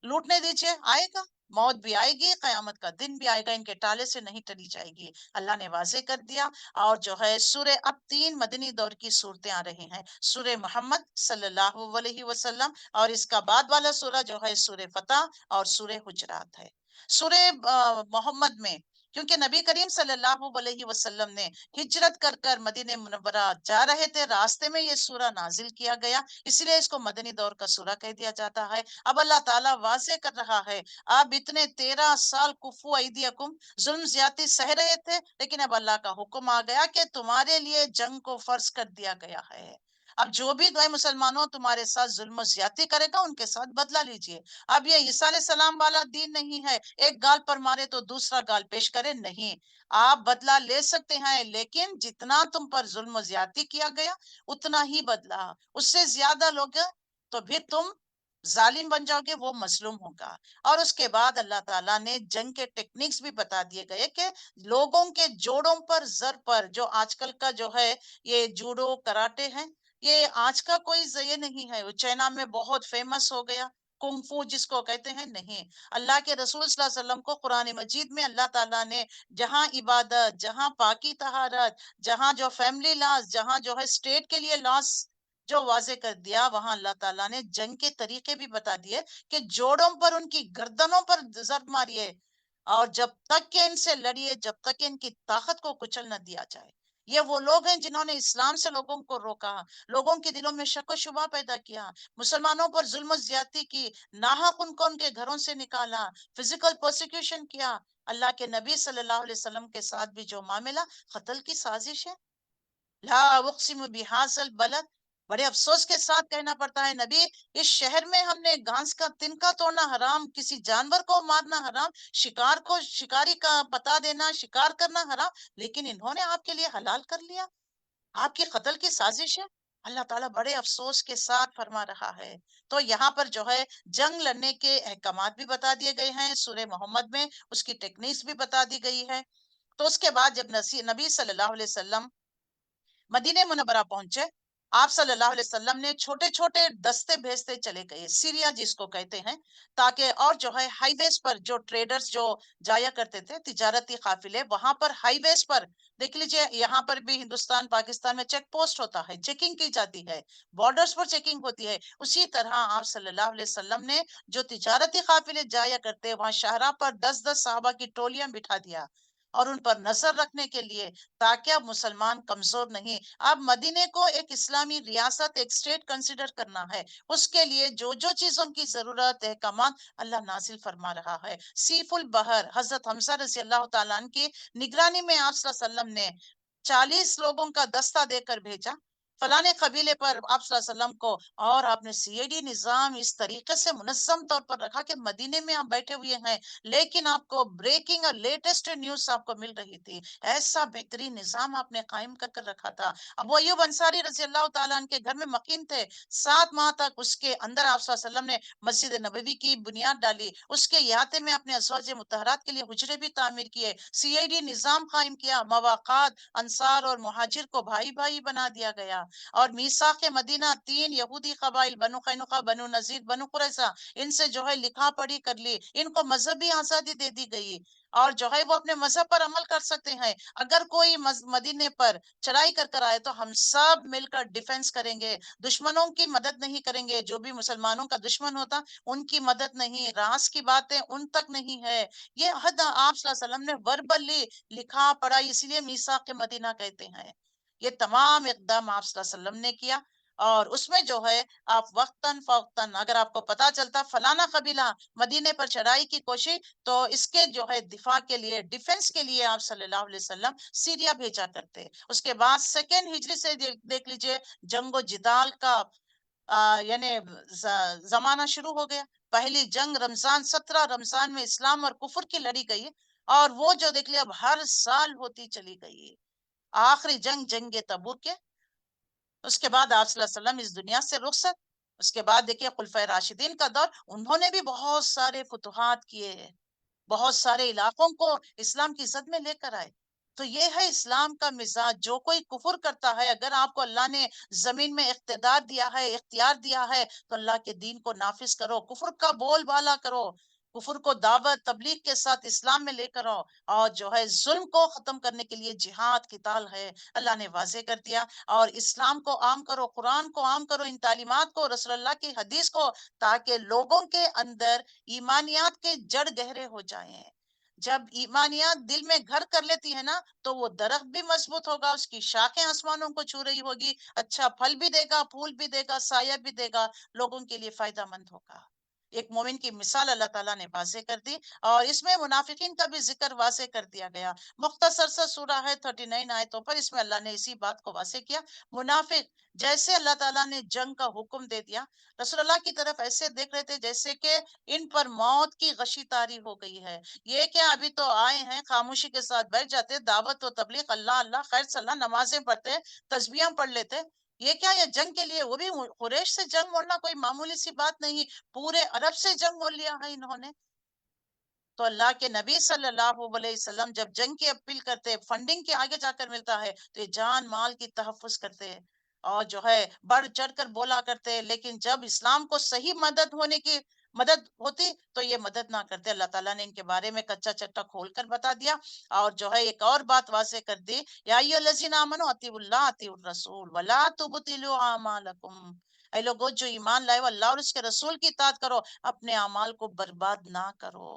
لوٹنے دیجئے، آئے گا، موت بھی آئے گی، قیامت کا دن بھی آئے گا، ان کے ٹالے سے نہیں ٹلی جائے گی۔ اللہ نے واضح کر دیا۔ اور جو ہے سورہ، اب 3 مدنی دور کی صورتیں آ رہی ہیں، سورہ محمد صلی اللہ علیہ وسلم، اور اس کا بعد والا سورہ جو ہے سورہ فتح اور سورہ حجرات ہے۔ سورہ محمد میں کیونکہ نبی کریم صلی اللہ علیہ وسلم نے ہجرت کر کر مدینہ منورہ جا رہے تھے، راستے میں یہ سورہ نازل کیا گیا، اس لیے اس کو مدنی دور کا سورہ کہہ دیا جاتا ہے۔ اب اللہ تعالیٰ واضح کر رہا ہے، آپ اتنے 13 سال کفو ایدیکم، ظلم زیادتی سہ رہے تھے، لیکن اب اللہ کا حکم آ گیا کہ تمہارے لیے جنگ کو فرض کر دیا گیا ہے۔ اب جو بھی دوئے مسلمانوں تمہارے ساتھ ظلم و زیادتی کرے گا، ان کے ساتھ بدلہ لیجئے۔ اب یہ عیسیٰ علیہ السلام والا دین نہیں ہے، ایک گال پر مارے تو دوسرا گال پیش کرے، نہیں۔ آپ بدلہ لے سکتے ہیں، لیکن جتنا تم پر ظلم و زیادتی کیا گیا اتنا ہی بدلہ، اس سے زیادہ لوگ تو پھر تم ظالم بن جاؤ گے، وہ مظلوم ہوگا۔ اور اس کے بعد اللہ تعالیٰ نے جنگ کے ٹیکنیکس بھی بتا دیے گئے کہ لوگوں کے جوڑوں پر، زر پر، جو آج کل کا جو ہے یہ جوڈو کراٹے ہیں، یہ آج کا کوئی یہ نہیں ہے، چائنا میں بہت فیمس ہو گیا، کنگ فو جس کو کہتے ہیں، نہیں۔ اللہ کے رسول صلی اللہ علیہ وسلم کو قرآن مجید میں اللہ تعالیٰ نے جہاں عبادت، جہاں پاکی طہارت، جہاں جو فیملی لاس، جہاں جو ہے اسٹیٹ کے لیے لاس جو واضح کر دیا، وہاں اللہ تعالیٰ نے جنگ کے طریقے بھی بتا دیے کہ جوڑوں پر، ان کی گردنوں پر ضرب ماریے، اور جب تک کہ ان سے لڑیے، جب تک کہ ان کی طاقت کو کچل نہ دیا جائے۔ یہ وہ لوگ ہیں جنہوں نے اسلام سے لوگوں کو روکا، لوگوں کے دلوں میں شک و شبہ پیدا کیا، مسلمانوں پر ظلم و زیادتی کی، ناحق ان کو ان کے گھروں سے نکالا، فزیکل پرسیکیوشن کیا۔ اللہ کے نبی صلی اللہ علیہ وسلم کے ساتھ بھی جو معاملہ، قتل کی سازش ہے۔ لا اقسم بہذا البلد، بڑے افسوس کے ساتھ کہنا پڑتا ہے، نبی اس شہر میں ہم نے گھاس کا تنکا توڑنا حرام، کسی جانور کو مارنا حرام، شکار کو شکاری کا پتا دینا، شکار کرنا حرام، لیکن انہوں نے آپ کے لیے حلال کر لیا، آپ کی قتل کی سازش ہے۔ اللہ تعالیٰ بڑے افسوس کے ساتھ فرما رہا ہے۔ تو یہاں پر جو ہے جنگ لڑنے کے احکامات بھی بتا دیے گئے ہیں، سورہ محمد میں اس کی ٹیکنیکس بھی بتا دی گئی ہے۔ تو اس کے بعد جب نبی صلی اللہ علیہ وسلم مدینہ منورہ پہنچے آپ صلی اللہ علیہ وسلم نے چھوٹے چھوٹے دستے بھیجتے چلے گئے، سیریا جس کو کہتے ہیں، تاکہ اور جو ہے ہائی ویز پر جو ٹریڈرز جو جایا کرتے تھے، تجارتی قافلے، وہاں پر ہائی ویز پر دیکھ لیجئے، یہاں پر بھی ہندوستان پاکستان میں چیک پوسٹ ہوتا ہے، چیکنگ کی جاتی ہے، بارڈرز پر چیکنگ ہوتی ہے، اسی طرح آپ صلی اللہ علیہ وسلم نے جو تجارتی قافلے جایا کرتے وہاں شاہراہ پر 10 صحابہ کی ٹولیاں بٹھا دیا اور ان پر نظر رکھنے کے لیے، تاکہ اب مسلمان کمزور نہیں، اب مدینے کو ایک اسلامی ریاست، ایک اسٹیٹ کنسیڈر کرنا ہے، اس کے لیے جو جو چیزوں کی ضرورت احکامات اللہ نازل فرما رہا ہے۔ سیف البحر حضرت حمزہ رضی اللہ تعالیٰ عنہ کی نگرانی میں آپ صلی اللہ علیہ وسلم نے 40 لوگوں کا دستہ دے کر بھیجا فلانے قبیلے پر آپ صلی اللہ علیہ وسلم کو، اور آپ نے سی آئی ڈی نظام اس طریقے سے منظم طور پر رکھا کہ مدینے میں آپ بیٹھے ہوئے ہیں لیکن آپ کو بریکنگ اور لیٹسٹ نیوز آپ کو مل رہی تھی، ایسا بہترین نظام آپ نے قائم کر کر رکھا تھا۔ ابو ایوب انصاری رضی اللہ تعالیٰ عنہ کے گھر میں مقیم تھے، 7 ماہ تک اس کے اندر آپ صلی اللہ علیہ وسلم نے مسجد نبوی کی بنیاد ڈالی، اس کے احاطے میں اپنے ازواج مطہرات کے لیے حجرے بھی تعمیر کیے، سی آئی ڈی نظام قائم کیا، مواقعات انصار اور مہاجر کو بھائی بھائی بنا دیا گیا، اور میثاق مدینہ 3 یہودی قبائل بنو قینقاع، بنو نذیر، بنو قریظہ، ان سے جو ہے لکھا پڑھی کر لی، ان کو مذہبی آزادی دے دی گئی، اور جو ہے وہ اپنے مذہب پر عمل کر سکتے ہیں، اگر کوئی مدینے پر چڑھائی کر کر آئے تو ہم سب مل کر ڈیفنس کریں گے، دشمنوں کی مدد نہیں کریں گے، جو بھی مسلمانوں کا دشمن ہوتا ان کی مدد نہیں، راز کی باتیں ان تک نہیں ہے، یہ عہد آپ صلی اللہ علیہ وسلم نے وربلی لکھا پڑھا، اس لیے میثاق مدینہ کہتے ہیں۔ یہ تمام اقدام آپ صلی اللہ علیہ وسلم نے کیا، اور اس میں جو ہے آپ وقتاً فوقتاً اگر آپ کو پتا چلتا فلانا قبیلہ مدینے پر چڑھائی کی کوشش، تو اس کے جو ہے دفاع کے لیے، ڈیفنس کے لیے آپ صلی اللہ علیہ وسلم سیریا بھیجا کرتے۔ اس کے بعد سیکنڈ ہجری سے دیکھ لیجئے جنگ و جدال کا یعنی زمانہ شروع ہو گیا۔ پہلی جنگ رمضان 17 رمضان میں اسلام اور کفر کی لڑی گئی، اور وہ جو دیکھ لیا اب ہر سال ہوتی چلی گئی۔ آخری جنگ جنگ تبوک کے، اس کے بعد آپ صلی اللہ علیہ وسلم اس دنیا سے رخصت۔ اس کے بعد دیکھیے خلفائے راشدین کا دور، انہوں نے بھی بہت سارے فتوحات کیے، بہت سارے علاقوں کو اسلام کی زد میں لے کر آئے۔ تو یہ ہے اسلام کا مزاج، جو کوئی کفر کرتا ہے، اگر آپ کو اللہ نے زمین میں اقتدار دیا ہے، اختیار دیا ہے، تو اللہ کے دین کو نافذ کرو، کفر کا بول بالا کرو، کفر کو دعوت تبلیغ کے ساتھ اسلام میں لے کر آؤ، اور جو ہے ظلم کو ختم کرنے کے لیے جہاد قتال ہے، اللہ نے واضح کر دیا۔ اور اسلام کو عام کرو، قرآن کو عام کرو، ان تعلیمات کو، رسول اللہ کی حدیث کو، تاکہ لوگوں کے اندر ایمانیات کے جڑ گہرے ہو جائیں۔ جب ایمانیات دل میں گھر کر لیتی ہے نا، تو وہ درخت بھی مضبوط ہوگا، اس کی شاخیں آسمانوں کو چھو رہی ہوگی، اچھا پھل بھی دے گا، پھول بھی دے گا، سایہ بھی دے گا، لوگوں کے لیے فائدہ مند ہوگا۔ ایک مومن کی مثال اللہ تعالیٰ نے واضح کر دی، اور اس میں منافقین کا بھی ذکر واضح کر دیا گیا۔ مختصر سا سورہ ہے، 39 آیتوں پر، اس میں اللہ نے اسی بات کو واضح کیا۔ منافق جیسے اللہ تعالیٰ نے جنگ کا حکم دے دیا، رسول اللہ کی طرف ایسے دیکھ رہے تھے جیسے کہ ان پر موت کی غشی طاری ہو گئی ہے، یہ کیا ابھی تو آئے ہیں، خاموشی کے ساتھ بیٹھ جاتے، دعوت و تبلیغ، اللہ اللہ خیر صلاح، نمازیں پڑھتے، تسبیحاں پڑھ لیتے، یہ کیا، یہ جنگ کے لیے، وہ بھی قریش سے جنگ موڑنا کوئی معمولی سی بات نہیں، پورے عرب سے جنگ مول لیا ہے انہوں نے۔ تو اللہ کے نبی صلی اللہ علیہ وسلم جب جنگ کی اپیل کرتے، فنڈنگ کے آگے جا کر ملتا ہے، تو یہ جان مال کی تحفظ کرتے اور جو ہے بڑھ چڑھ کر بولا کرتے، لیکن جب اسلام کو صحیح مدد ہونے کی مدد ہوتی تو یہ مدد نہ کرتے۔ اللہ تعالیٰ نے ان کے بارے میں کچا چٹا کھول کر بتا دیا، اور جو ہے ایک اور بات واضح کر دی، یا ایھا الذین آمنوا اطیعوا اللہ اطیعوا الرسول ولا تبطلوا اعمالکم، اے لوگوں جو ایمان لائے ہو، اللہ اور اس کے رسول کی اطاعت کرو، اپنے اعمال کو برباد نہ کرو۔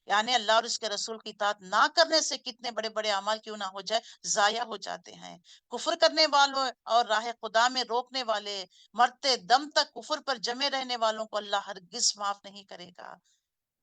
یعنی اللہ اور اس کے رسول کی اطاعت نہ کرنے سے کتنے بڑے بڑے اعمال کیوں نہ ہو جائے، ضائع ہو جاتے ہیں۔ کفر کرنے والوں اور راہ خدا میں روکنے والے، مرتے دم تک کفر پر جمے رہنے والوں کو اللہ ہرگز معاف نہیں کرے گا۔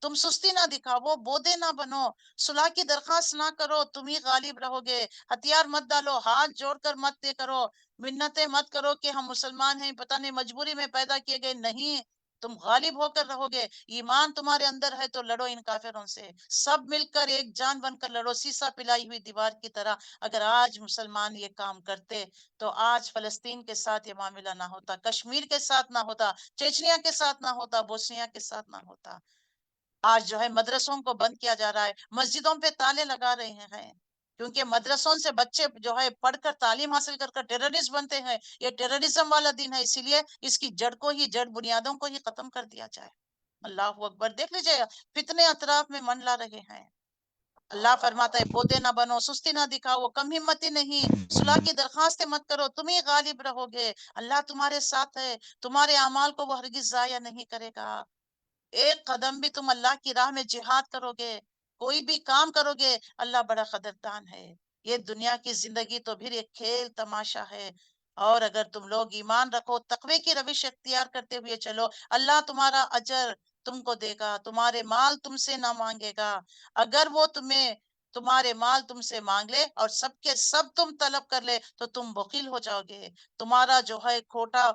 تم سستی نہ دکھاؤ، بودے نہ بنو، صلح کی درخواست نہ کرو، تم ہی غالب رہو گے، ہتھیار مت ڈالو، ہاتھ جوڑ کر مت دے کرو، منتیں مت کرو کہ ہم مسلمان ہیں، پتہ نہیں مجبوری میں پیدا کیے گئے، نہیں، تم غالب ہو کر رہو گے، ایمان تمہارے اندر ہے تو لڑو ان کافروں سے، سب مل کر ایک جان بن کر لڑو، سیسا پلائی ہوئی دیوار کی طرح۔ اگر آج مسلمان یہ کام کرتے تو آج فلسطین کے ساتھ یہ معاملہ نہ ہوتا، کشمیر کے ساتھ نہ ہوتا، چیچنیا کے ساتھ نہ ہوتا، بوسنیا کے ساتھ نہ ہوتا۔ آج جو ہے مدرسوں کو بند کیا جا رہا ہے، مسجدوں پہ تالے لگا رہے ہیں، کیونکہ مدرسوں سے بچے جو ہے پڑھ کر تعلیم حاصل کر ٹیررسٹ بنتے ہیں. یہ ٹیررزم والا دن ہے، اسی لیے اس کی جڑ کو ہی، جڑ بنیادوں کو ہی ختم کر دیا جائے. اللہ اکبر. دیکھ لیجیے فتنے اطراف میں منڈلا رہے ہیں. اللہ فرماتا ہے بودے نہ بنو، سستی نہ دکھاؤ، کم ہمتی نہیں، صلح کی درخواستیں مت کرو، تم ہی غالب رہو گے. اللہ تمہارے ساتھ ہے، تمہارے اعمال کو وہ ہرگز ضائع نہیں کرے گا. ایک قدم بھی تم اللہ کی راہ میں جہاد کرو گے، کوئی بھی کام کرو گے، اللہ بڑا قدردان ہے. یہ دنیا کی زندگی تو پھر ایک کھیل تماشا ہے. اور اگر تم لوگ ایمان رکھو، تقوی کی روش اختیار کرتے ہوئے چلو، اللہ تمہارا اجر تم کو دے گا، تمہارے مال تم سے نہ مانگے گا. اگر وہ تمہارے مال تم سے مانگ لے اور سب کے سب تم طلب کر لے تو تم بخیل ہو جاؤ گے. تمہارا جو ہے کھوٹا،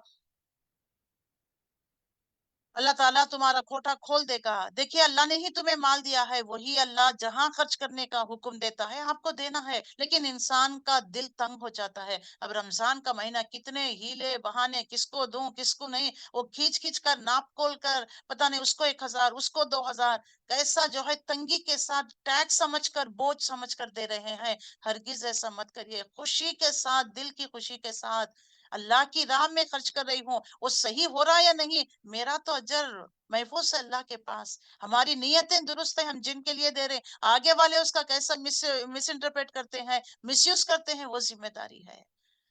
اللہ تعالیٰ تمہارا کھوٹا کھول دے گا. دیکھیے اللہ نے ہی تمہیں مال دیا ہے، وہی اللہ جہاں خرچ کرنے کا حکم دیتا ہے آپ کو دینا ہے. لیکن انسان کا دل تنگ ہو جاتا ہے. اب رمضان کا مہینہ، کتنے ہیلے بہانے، کس کو دوں کس کو نہیں، وہ کھینچ کھینچ کر ناپ کول کر پتہ نہیں اس کو 1000 اس کو 2000 کیسا جو ہے تنگی کے ساتھ ٹیکس سمجھ کر، بوجھ سمجھ کر دے رہے ہیں. ہرگز ایسا مت کریے. خوشی کے ساتھ، دل کی خوشی کے ساتھ اللہ کی راہ میں خرچ کر رہی ہوں، وہ صحیح ہو رہا ہے یا نہیں، میرا تو اجر محفوظ ہے اللہ کے پاس. ہماری نیتیں درست ہیں، ہم جن کے لیے دے رہے ہیں، آگے والے اس کا کیسا مس انٹرپریٹ کرتے ہیں، مس یوز کرتے ہیں، وہ ذمہ داری ہے.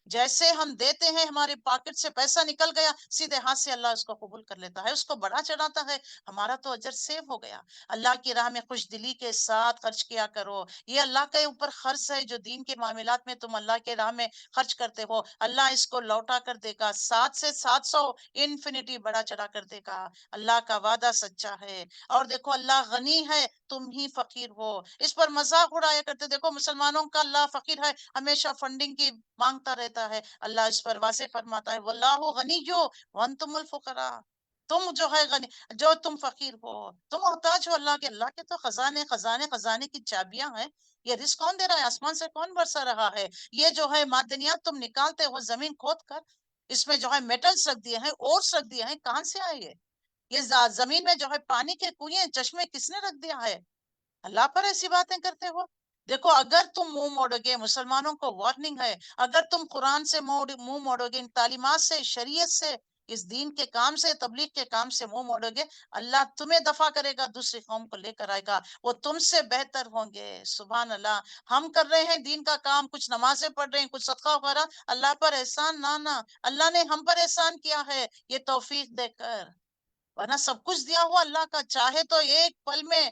جیسے ہم دیتے ہیں، ہمارے پاکٹ سے پیسہ نکل گیا، سیدھے ہاتھ سے اللہ اس کو قبول کر لیتا ہے، اس کو بڑا چڑھاتا ہے. ہمارا تو اجر سیو ہو گیا. اللہ کی راہ میں خوش دلی کے ساتھ خرچ کیا کرو. یہ اللہ کے اوپر خرچ ہے، جو دین کے معاملات میں تم اللہ کے راہ میں خرچ کرتے ہو، اللہ اس کو لوٹا کر دے گا، 7 سے 700 انفینٹی بڑا چڑھا کر دے گا. اللہ کا وعدہ سچا ہے. اور دیکھو اللہ غنی ہے، تم ہی فقیر ہو. اس پر مذاق اڑایا کرتے، دیکھو مسلمانوں کا اللہ فقیر ہے، ہمیشہ فنڈنگ کی مانگتا رہتا ہے. اللہ اس پر واضح فرماتا ہے واللہ غنی وانتم الفقراء. تم جو ہے غنی، جو تم فقیر ہو، تم محتاج ہو اللہ کے. اللہ کے تو خزانے خزانے خزانے کی چابیاں ہیں. یہ رزق کون دے رہا ہے؟ آسمان سے کون برسا رہا ہے؟ یہ جو ہے معدنیات تم نکالتے ہو زمین کھود کر، اس میں جو ہے میٹلز رکھ دیے ہیں، اورس رکھ دیے ہیں، کہاں سے آئے یہ زمین میں جو ہے پانی کے کنویں چشمے کس نے رکھ دیا ہے؟ اللہ پر ایسی باتیں کرتے ہو. دیکھو اگر تم منہ موڑو گے، مسلمانوں کو وارننگ ہے، اگر تم قرآن سے منہ موڑو گے، ان تعلیمات سے، شریعت سے، اس دین کے کام سے، تبلیغ کے کام سے منہ موڑو گے، اللہ تمہیں دفع کرے گا، دوسری قوم کو لے کر آئے گا، وہ تم سے بہتر ہوں گے. سبحان اللہ. ہم کر رہے ہیں دین کا کام، کچھ نمازیں پڑھ رہے ہیں، کچھ صدقہ وغیرہ، اللہ پر احسان نہ اللہ نے ہم پر احسان کیا ہے یہ توفیق دے کر. ورنہ سب کچھ دیا ہوا اللہ کا، چاہے تو ایک پل میں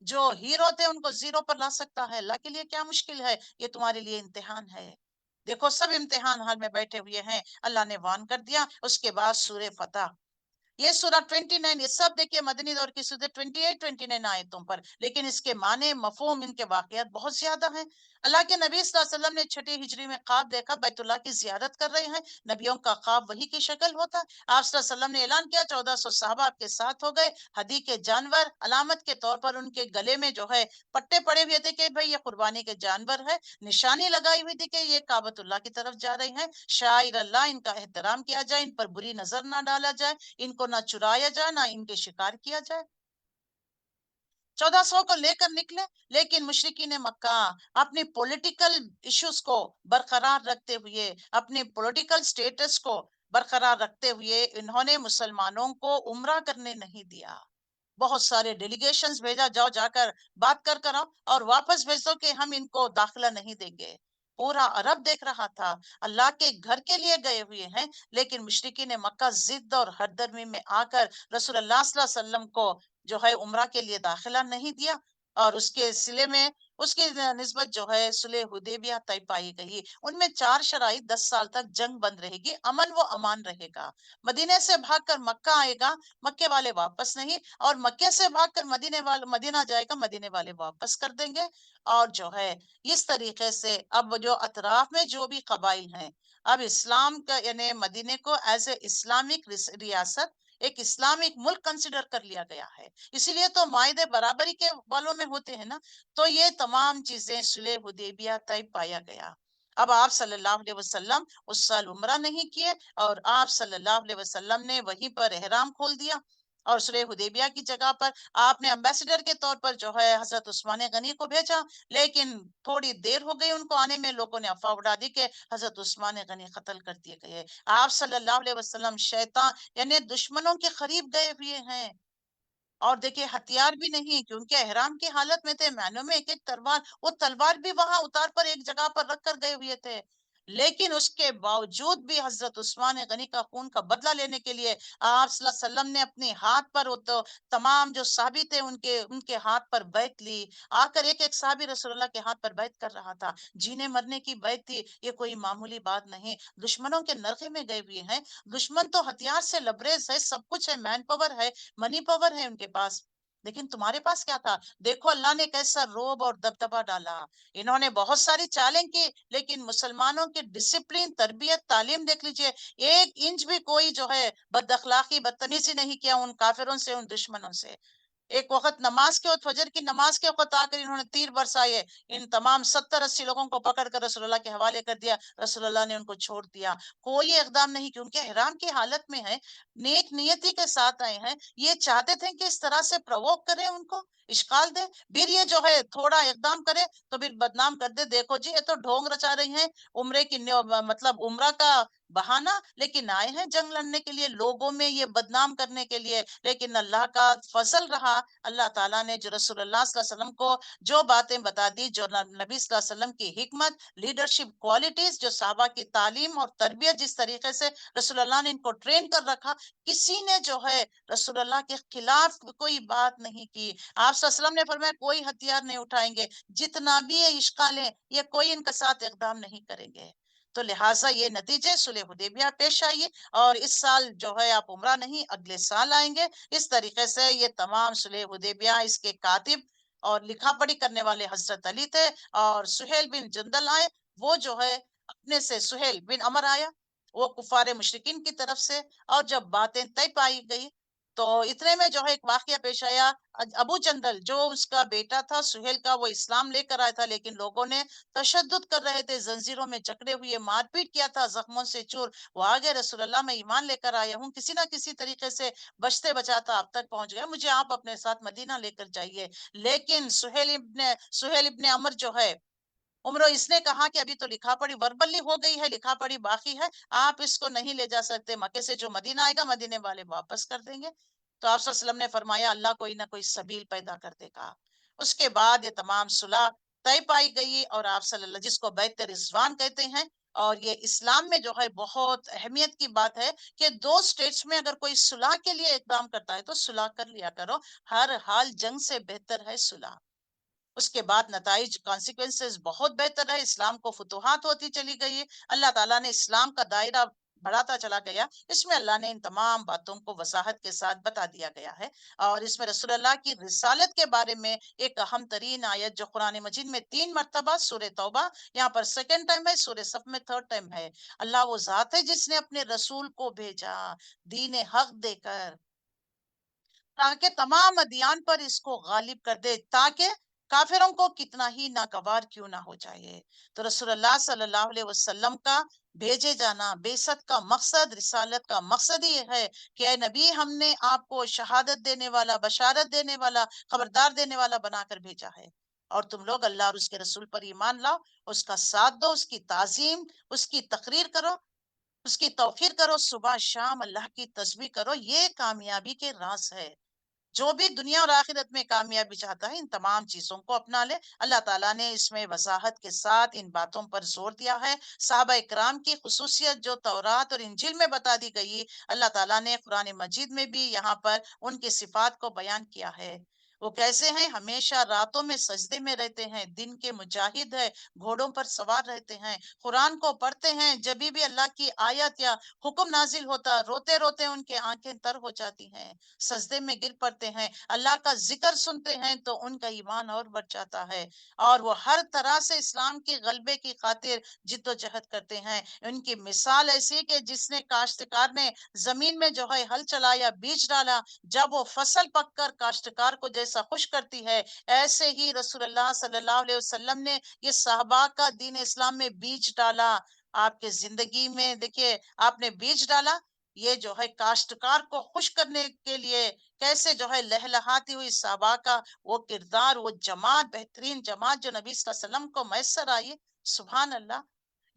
جو ہیرو تھے ان کو زیرو پر لا سکتا ہے. اللہ کے لیے کیا مشکل ہے؟ یہ تمہارے لیے امتحان ہے. دیکھو سب امتحان حال میں بیٹھے ہوئے ہیں. اللہ نے وان کر دیا. اس کے بعد سورہ فتح، یہ سورہ 29، یہ سب دیکھیے مدنی دور کی سورہ 28 29 آیتوں پر، لیکن اس کے معنی، مفہوم، ان کے واقعات بہت زیادہ ہیں. اللہ کے نبی صلی اللہ علیہ وسلم نے 6 ہجری میں خواب دیکھا، بیت اللہ کی زیارت کر رہے ہیں. نبیوں کا خواب وہی کی شکل ہوتا. آپ صلی اللہ علیہ وسلم نے اعلان کیا، 1400 صحابہ آپ کے ساتھ ہو گئے. ہدی کے جانور علامت کے طور پر ان کے گلے میں جو ہے پٹے پڑے ہوئے تھے کہ بھئی یہ قربانی کے جانور ہے. نشانی لگائی ہوئی تھی کہ یہ کعبۃ اللہ کی طرف جا رہے ہیں. شاعر اللہ، ان کا احترام کیا جائے، ان پر بری نظر نہ ڈالا جائے، ان کو نہ چرایا جائے، نہ ان کے شکار کیا جائے. 1400 کو لے کر نکلے. لیکن مشرکین مکہ اپنی پولیٹیکل ایشوز کو برقرار رکھتے ہوئے، اپنے پولیٹیکل سٹیٹس کو برقرار رکھتے ہوئے، انہوں نے مسلمانوں کو عمرہ کرنے نہیں دیا. بہت سارے ڈیلیگیشنز بھیجا، جاؤ جا کر بات کر کر آؤ، اور واپس بھیج دو کہ ہم ان کو داخلہ نہیں دیں گے. پورا عرب دیکھ رہا تھا، اللہ کے گھر کے لیے گئے ہوئے ہیں، لیکن مشرکین مکہ ضد اور ہر درمی میں آ کر رسول اللہ صلی اللہ علیہ وسلم کو جو ہے عمرہ کے لیے داخلہ نہیں دیا. اور اس کے سلے میں اس کی نسبت جو ہے صلح حدیبیہ طے پائی گئی. ان میں 4 شرائط: 10 سال تک جنگ بند رہے گی، امن و امان رہے گا، مدینے سے بھاگ کر مکہ آئے گا، مکے والے واپس نہیں، اور مکے سے بھاگ کر مدینہ جائے گا، مدینے والے واپس کر دیں گے. اور جو ہے اس طریقے سے اب جو اطراف میں جو بھی قبائل ہیں، اب اسلام کا یعنی مدینے کو ایز اے اسلامک ریاست، ایک اسلامک ملک کنسیڈر کر لیا گیا ہے. اسی لیے تو معاہدے برابری کے والوں میں ہوتے ہیں نا. تو یہ تمام چیزیں صلح حدیبیہ طے پایا گیا. اب آپ صلی اللہ علیہ وسلم اس سال عمرہ نہیں کیے، اور آپ صلی اللہ علیہ وسلم نے وہیں پر احرام کھول دیا. اور صلح حدیبیہ کی جگہ پر آپ نے امبیسڈر کے طور پر جو ہے حضرت عثمان غنی کو بھیجا، لیکن تھوڑی دیر ہو گئی ان کو آنے میں، لوگوں نے افواہ اڑا دی کہ حضرت عثمان غنی قتل کر دیے گئے۔ آپ صلی اللہ علیہ وسلم شیطان یعنی دشمنوں کے قریب گئے ہوئے ہیں، اور دیکھیں ہتھیار بھی نہیں، کیونکہ احرام کی حالت میں تھے، معنوں میں ایک ایک تلوار، وہ تلوار بھی وہاں اتار پر ایک جگہ پر رکھ کر گئے ہوئے تھے، لیکن اس کے باوجود بھی حضرت عثمان غنی کا خون کا بدلہ لینے کے لیے آپ صلی اللہ علیہ وسلم نے اپنے ہاتھ پر، وہ تو تمام جو صحابی تھے ان کے ہاتھ پر بیعت لی، آ کر ایک ایک صحابی رسول اللہ کے ہاتھ پر بیعت کر رہا تھا، جینے مرنے کی بیعت تھی، یہ کوئی معمولی بات نہیں، دشمنوں کے نرغے میں گئے ہوئے ہیں، دشمن تو ہتھیار سے لبریز ہے، سب کچھ ہے، مین پاور ہے، منی پاور ہے ان کے پاس، لیکن تمہارے پاس کیا تھا؟ دیکھو اللہ نے کیسا روب اور دبدبا ڈالا، انہوں نے بہت ساری چالیں کی، لیکن مسلمانوں کی ڈسپلین، تربیت، تعلیم دیکھ لیجئے، ایک انچ بھی کوئی جو ہے بد اخلاقی، بدتمیزی نہیں کیا ان کافروں سے، ان دشمنوں سے۔ ایک وقت نماز کے وقت، فجر کی نماز کے وقت آ کر انہوں نے تیر برسائے، ان تمام 70-80 لوگوں کو پکڑ کر رسول اللہ کے حوالے کر دیا، رسول اللہ نے ان کو چھوڑ دیا، کوئی اقدام نہیں، کیونکہ احرام کی حالت میں ہے، نیک نیتی کے ساتھ آئے ہیں، یہ چاہتے تھے کہ اس طرح سے پرووک کریں، ان کو اشکال دیں، پھر یہ جو ہے تھوڑا اقدام کرے تو پھر بدنام کر دے، دیکھو جی یہ تو ڈھونگ رچا رہی ہیں، عمرے کی مطلب عمرہ کا بہانہ، لیکن آئے ہیں جنگ لڑنے کے لیے، لوگوں میں یہ بدنام کرنے کے لیے، لیکن اللہ کا فضل رہا، اللہ تعالیٰ نے جو رسول اللہ صلی اللہ علیہ وسلم کو جو باتیں بتا دی، جو نبی صلی اللہ علیہ وسلم کی حکمت، لیڈرشپ کوالٹیز، جو صحابہ کی تعلیم اور تربیت، جس طریقے سے رسول اللہ نے ان کو ٹرین کر رکھا، کسی نے جو ہے رسول اللہ کے خلاف کوئی بات نہیں کی۔ آپ صلی اللہ علیہ وسلم نے فرمایا کوئی ہتھیار نہیں اٹھائیں گے، جتنا بھی یہ اشکالیں، یہ کوئی ان کے ساتھ اقدام نہیں کریں گے۔ تو لہٰذا یہ نتیجے صلح حدیبیہ پیش آئیے، اور اس سال جو ہے آپ عمرہ نہیں اگلے سال آئیں گے۔ اس طریقے سے یہ تمام صلح حدیبیہ، اس کے کاتب اور لکھا پڑھی کرنے والے حضرت علی تھے، اور سہیل بن جندل آئے، وہ جو ہے اپنے سے سہیل بن عمر آیا، وہ کفار مشرکین کی طرف سے، اور جب باتیں طے پائی گئی تو اتنے میں جو ہے ایک واقعہ پیش آیا، ابو جندل جو اس کا بیٹا تھا سہیل کا، وہ اسلام لے کر آیا تھا، لیکن لوگوں نے تشدد کر رہے تھے، زنجیروں میں جکڑے ہوئے، مار پیٹ کیا تھا، زخموں سے چور، وہ آگے رسول اللہ میں ایمان لے کر آیا ہوں، کسی نہ کسی طریقے سے بچتے بچاتا اب تک پہنچ گیا، مجھے آپ اپنے ساتھ مدینہ لے کر جائیے، لیکن سہیل ابن عمر جو ہے عمرو، اس نے کہا کہ ابھی تو لکھا پڑھی وربلی ہو گئی ہے، لکھا پڑھی باقی ہے، آپ اس کو نہیں لے جا سکتے، مکے سے جو مدینہ آئے گا مدینے والے واپس کر دیں گے۔ تو آپ صلی اللہ علیہ وسلم نے فرمایا اللہ کوئی نہ کوئی سبیل پیدا کر دے گا۔ اس کے بعد یہ تمام صلح طے پائی گئی، اور آپ صلی اللہ، جس کو بیعت رضوان کہتے ہیں، اور یہ اسلام میں جو ہے بہت اہمیت کی بات ہے کہ دو سٹیٹس میں اگر کوئی صلح کے لیے اقدام کرتا ہے تو صلح کر لیا کرو، ہر حال جنگ سے بہتر ہے صلح۔ اس کے بعد نتائج، کانسیکوینسز بہت بہتر ہے، اسلام کو فتوحات ہوتی چلی گئی، اللہ تعالیٰ نے اسلام کا دائرہ بڑھاتا چلا گیا، اس میں اللہ نے ان تمام باتوں کو وضاحت کے ساتھ بتا دیا گیا ہے، اور اس میں رسول اللہ کی رسالت کے بارے میں ایک اہم ترین آیت جو قرآن مجید میں 3 مرتبہ، سورہ توبہ یہاں پر سیکنڈ ٹائم ہے، سورہ صف میں تھرڈ ٹائم ہے، اللہ وہ ذات ہے جس نے اپنے رسول کو بھیجا دین حق دے کر، تاکہ تمام ادیان پر اس کو غالب کر دے، تاکہ کافروں کو کتنا ہی ناگوار کیوں نہ ہو جائے۔ تو رسول اللہ صلی اللہ علیہ وسلم کا بھیجے جانا، بعثت کا مقصد، رسالت کا مقصد یہ ہے کہ اے نبی، ہم نے آپ کو شہادت دینے والا، بشارت دینے والا، خبردار دینے والا بنا کر بھیجا ہے، اور تم لوگ اللہ اور اس کے رسول پر ایمان لاؤ، اس کا ساتھ دو، اس کی تعظیم، اس کی تقریر کرو، اس کی توقیر کرو، صبح شام اللہ کی تسبیح کرو، یہ کامیابی کے راز ہے۔ جو بھی دنیا اور آخرت میں کامیابی چاہتا ہے ان تمام چیزوں کو اپنا لے، اللہ تعالیٰ نے اس میں وضاحت کے ساتھ ان باتوں پر زور دیا ہے۔ صحابہ اکرام کی خصوصیت جو تورات اور انجیل میں بتا دی گئی، اللہ تعالیٰ نے قرآن مجید میں بھی یہاں پر ان کی صفات کو بیان کیا ہے۔ وہ کیسے ہیں؟ ہمیشہ راتوں میں سجدے میں رہتے ہیں، دن کے مجاہد ہے، گھوڑوں پر سوار رہتے ہیں، قرآن کو پڑھتے ہیں، جب بھی اللہ کی آیت یا حکم نازل ہوتا روتے روتے ان کے آنکھیں تر ہو جاتی ہیں، سجدے میں گر پڑتے ہیں، اللہ کا ذکر سنتے ہیں تو ان کا ایمان اور بڑھ جاتا ہے، اور وہ ہر طرح سے اسلام کے غلبے کی خاطر جد و جہد کرتے ہیں۔ ان کی مثال ایسی کہ جس نے کاشتکار نے زمین میں جو ہے ہل چلایا، بیج ڈالا، جب وہ فصل پک کر کاشتکار کو جیسا خوش کرتی ہے، ایسے ہی رسول اللہ صلی اللہ علیہ وسلم نے یہ صحابہ کا دین اسلام میں بیج ڈالا۔ آپ کے زندگی میں دیکھیے، آپ نے بیج ڈالا، یہ جو ہے کاشتکار کو خوش کرنے کے لیے کیسے جو ہے لہلہاتی ہوئی صحابہ کا وہ کردار، وہ جماعت، بہترین جماعت جو نبی صلی اللہ علیہ وسلم کو میسر آئی، سبحان اللہ.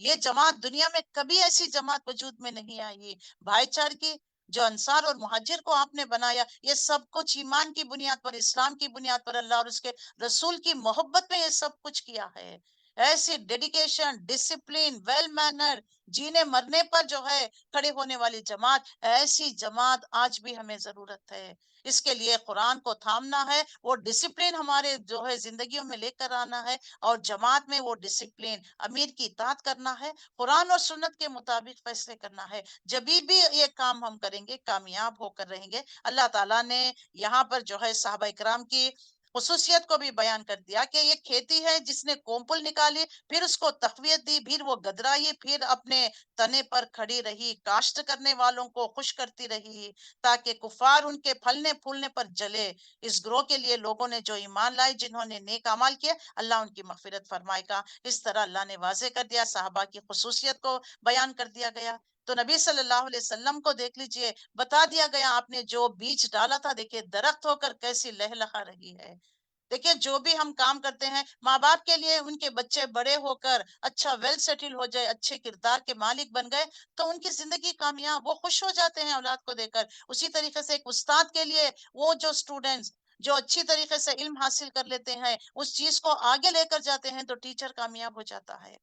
یہ جماعت دنیا میں کبھی ایسی جماعت وجود میں نہیں آئی. بھائی چارے کی جو انصار اور مہاجر کو آپ نے بنایا، یہ سب کچھ ایمان کی بنیاد پر، اسلام کی بنیاد پر، اللہ اور اس کے رسول کی محبت میں یہ سب کچھ کیا ہے. ایسی ڈیڈیکیشن، ڈسپلین، ویل مینر، جینے مرنے پر جو ہے کھڑے ہونے والی جماعت، ایسی جماعت آج بھی ہمیں ضرورت ہے. اس کے لیے قرآن کو تھامنا ہے، وہ ڈسپلین ہمارے جو ہے زندگیوں میں لے کر آنا ہے، اور جماعت میں وہ ڈسپلین، امیر کی اطاعت کرنا ہے، قرآن اور سنت کے مطابق فیصلے کرنا ہے. جبھی بھی یہ کام ہم کریں گے کامیاب ہو کر رہیں گے. اللہ تعالیٰ نے یہاں پر جو ہے صحابہ کرام کی خصوصیت کو بھی بیان کر دیا کہ یہ کھیتی ہے جس نے کومپل نکالی، پھر اس کو تقویت دی، پھر وہ گدرائی، پھر اپنے تنے پر کھڑی رہی، کاشت کرنے والوں کو خوش کرتی رہی تاکہ کفار ان کے پھلنے پھولنے پر جلے. اس گروہ کے لیے لوگوں نے جو ایمان لائے، جنہوں نے نیک اعمال کیے، اللہ ان کی مغفرت فرمائے گا. اس طرح اللہ نے واضح کر دیا، صحابہ کی خصوصیت کو بیان کر دیا گیا. تو نبی صلی اللہ علیہ وسلم کو دیکھ لیجئے، بتا دیا گیا آپ نے جو بیج ڈالا تھا، دیکھیے درخت ہو کر کیسی لہلہا رہی ہے. دیکھیے جو بھی ہم کام کرتے ہیں، ماں باپ کے لیے ان کے بچے بڑے ہو کر اچھا ویل سیٹل ہو جائے، اچھے کردار کے مالک بن گئے، تو ان کی زندگی کامیاب، وہ خوش ہو جاتے ہیں اولاد کو دے کر. اسی طریقے سے ایک استاد کے لیے وہ جو اسٹوڈنٹس جو اچھی طریقے سے علم حاصل کر لیتے ہیں، اس چیز کو آگے لے کر جاتے ہیں، تو ٹیچر کامیاب ہو جاتا ہے.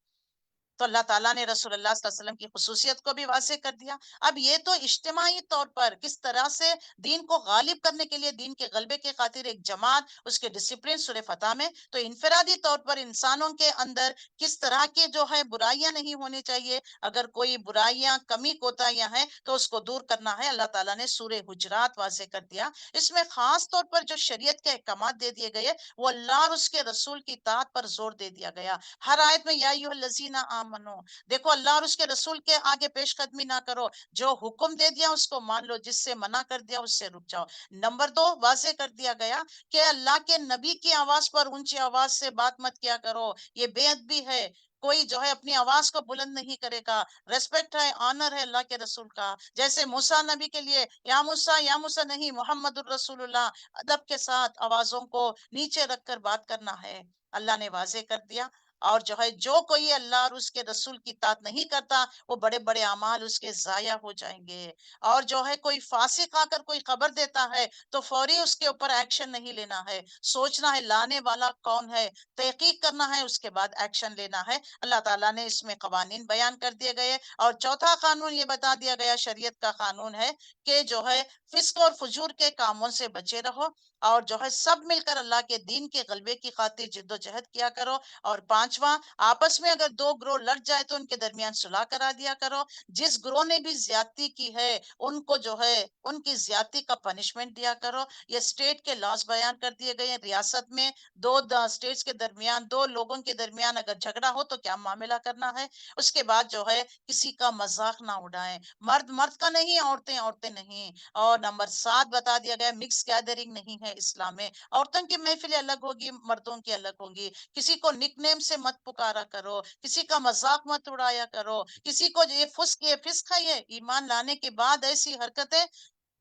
تو اللہ تعالیٰ نے رسول اللہ صلی اللہ علیہ وسلم کی خصوصیت کو بھی واضح کر دیا. اب یہ تو اجتماعی طور پر کس طرح سے دین کو غالب کرنے کے لیے، دین کے غلبے کے خاطر ایک جماعت، اس کے ڈسپلن سورہ فتح میں. تو انفرادی طور پر انسانوں کے اندر کس طرح کے جو ہے برائیاں نہیں ہونی چاہیے، اگر کوئی برائیاں، کمی کوتاہیاں ہیں تو اس کو دور کرنا ہے. اللہ تعالیٰ نے سورہ حجرات واضح کر دیا. اس میں خاص طور پر جو شریعت کے احکامات دے دیے گئے، وہ اللہ اور اس کے رسول کی اطاعت پر زور دے دیا گیا. ہر آیت میں یا ایھا الذین آمنو، دیکھو اللہ اور اس کے رسول کے آگے پیش قدمی نہ کرو، جو حکم دے دیا اس کو مان لو، جس سے منع کر دیا اس سے رک جاؤ. نمبر 2 واضح کر دیا گیا کہ اللہ کے نبی کی آواز پر اونچی آواز سے بات مت کیا کرو، یہ بے ادبی ہے. کوئی جو ہے اپنی آواز کو بلند نہیں کرے گا. ریسپیکٹ ہے، آنر ہے اللہ کے رسول کا. جیسے موسیٰ نبی کے لیے یا موسیٰ نہیں، محمد الرسول اللہ، ادب کے ساتھ آوازوں کو نیچے رکھ کر بات کرنا ہے. اللہ نے واضح کر دیا. اور جو ہے جو کوئی اللہ اور اس کے رسول کی اطاعت نہیں کرتا، وہ بڑے بڑے اعمال اس کے ضائع ہو جائیں گے. اور جو ہے کوئی فاسق آ کر کوئی خبر دیتا ہے تو فوری اس کے اوپر ایکشن نہیں لینا ہے، سوچنا ہے لانے والا کون ہے، تحقیق کرنا ہے، اس کے بعد ایکشن لینا ہے. اللہ تعالیٰ نے اس میں قوانین بیان کر دیے گئے. اور چوتھا قانون یہ بتا دیا گیا، شریعت کا قانون ہے کہ جو ہے فسق اور فجور کے کاموں سے بچے رہو، اور جو ہے سب مل کر اللہ کے دین کے غلبے کی خاطر جد و جہد کیا کرو. اور پانچواں، آپس میں اگر دو گروہ لڑ جائے تو ان کے درمیان صلح کرا دیا کرو. جس گروہ نے بھی زیادتی کی ہے ان کو جو ہے ان کی زیادتی کا پنشمنٹ دیا کرو. یہ اسٹیٹ کے لاز بیان کر دیے گئے ہیں. ریاست میں دو اسٹیٹس کے درمیان، دو لوگوں کے درمیان اگر جھگڑا ہو تو کیا معاملہ کرنا ہے. اس کے بعد جو ہے کسی کا مذاق نہ اڑائیں، مرد مرد کا نہیں، عورتیں عورتیں نہیں. اور نمبر 7 بتا دیا گیا، مکس گیدرنگ نہیں ہے اسلام میں. عورتوں کی محفلیں الگ ہوگی، مردوں کی الگ ہوگی. کسی کو نک نیم سے مت پکارا کرو، کسی کا مذاق مت اڑایا کرو، کسی کو یہ فسق ہے. یہ ایمان لانے کے بعد ایسی حرکتیں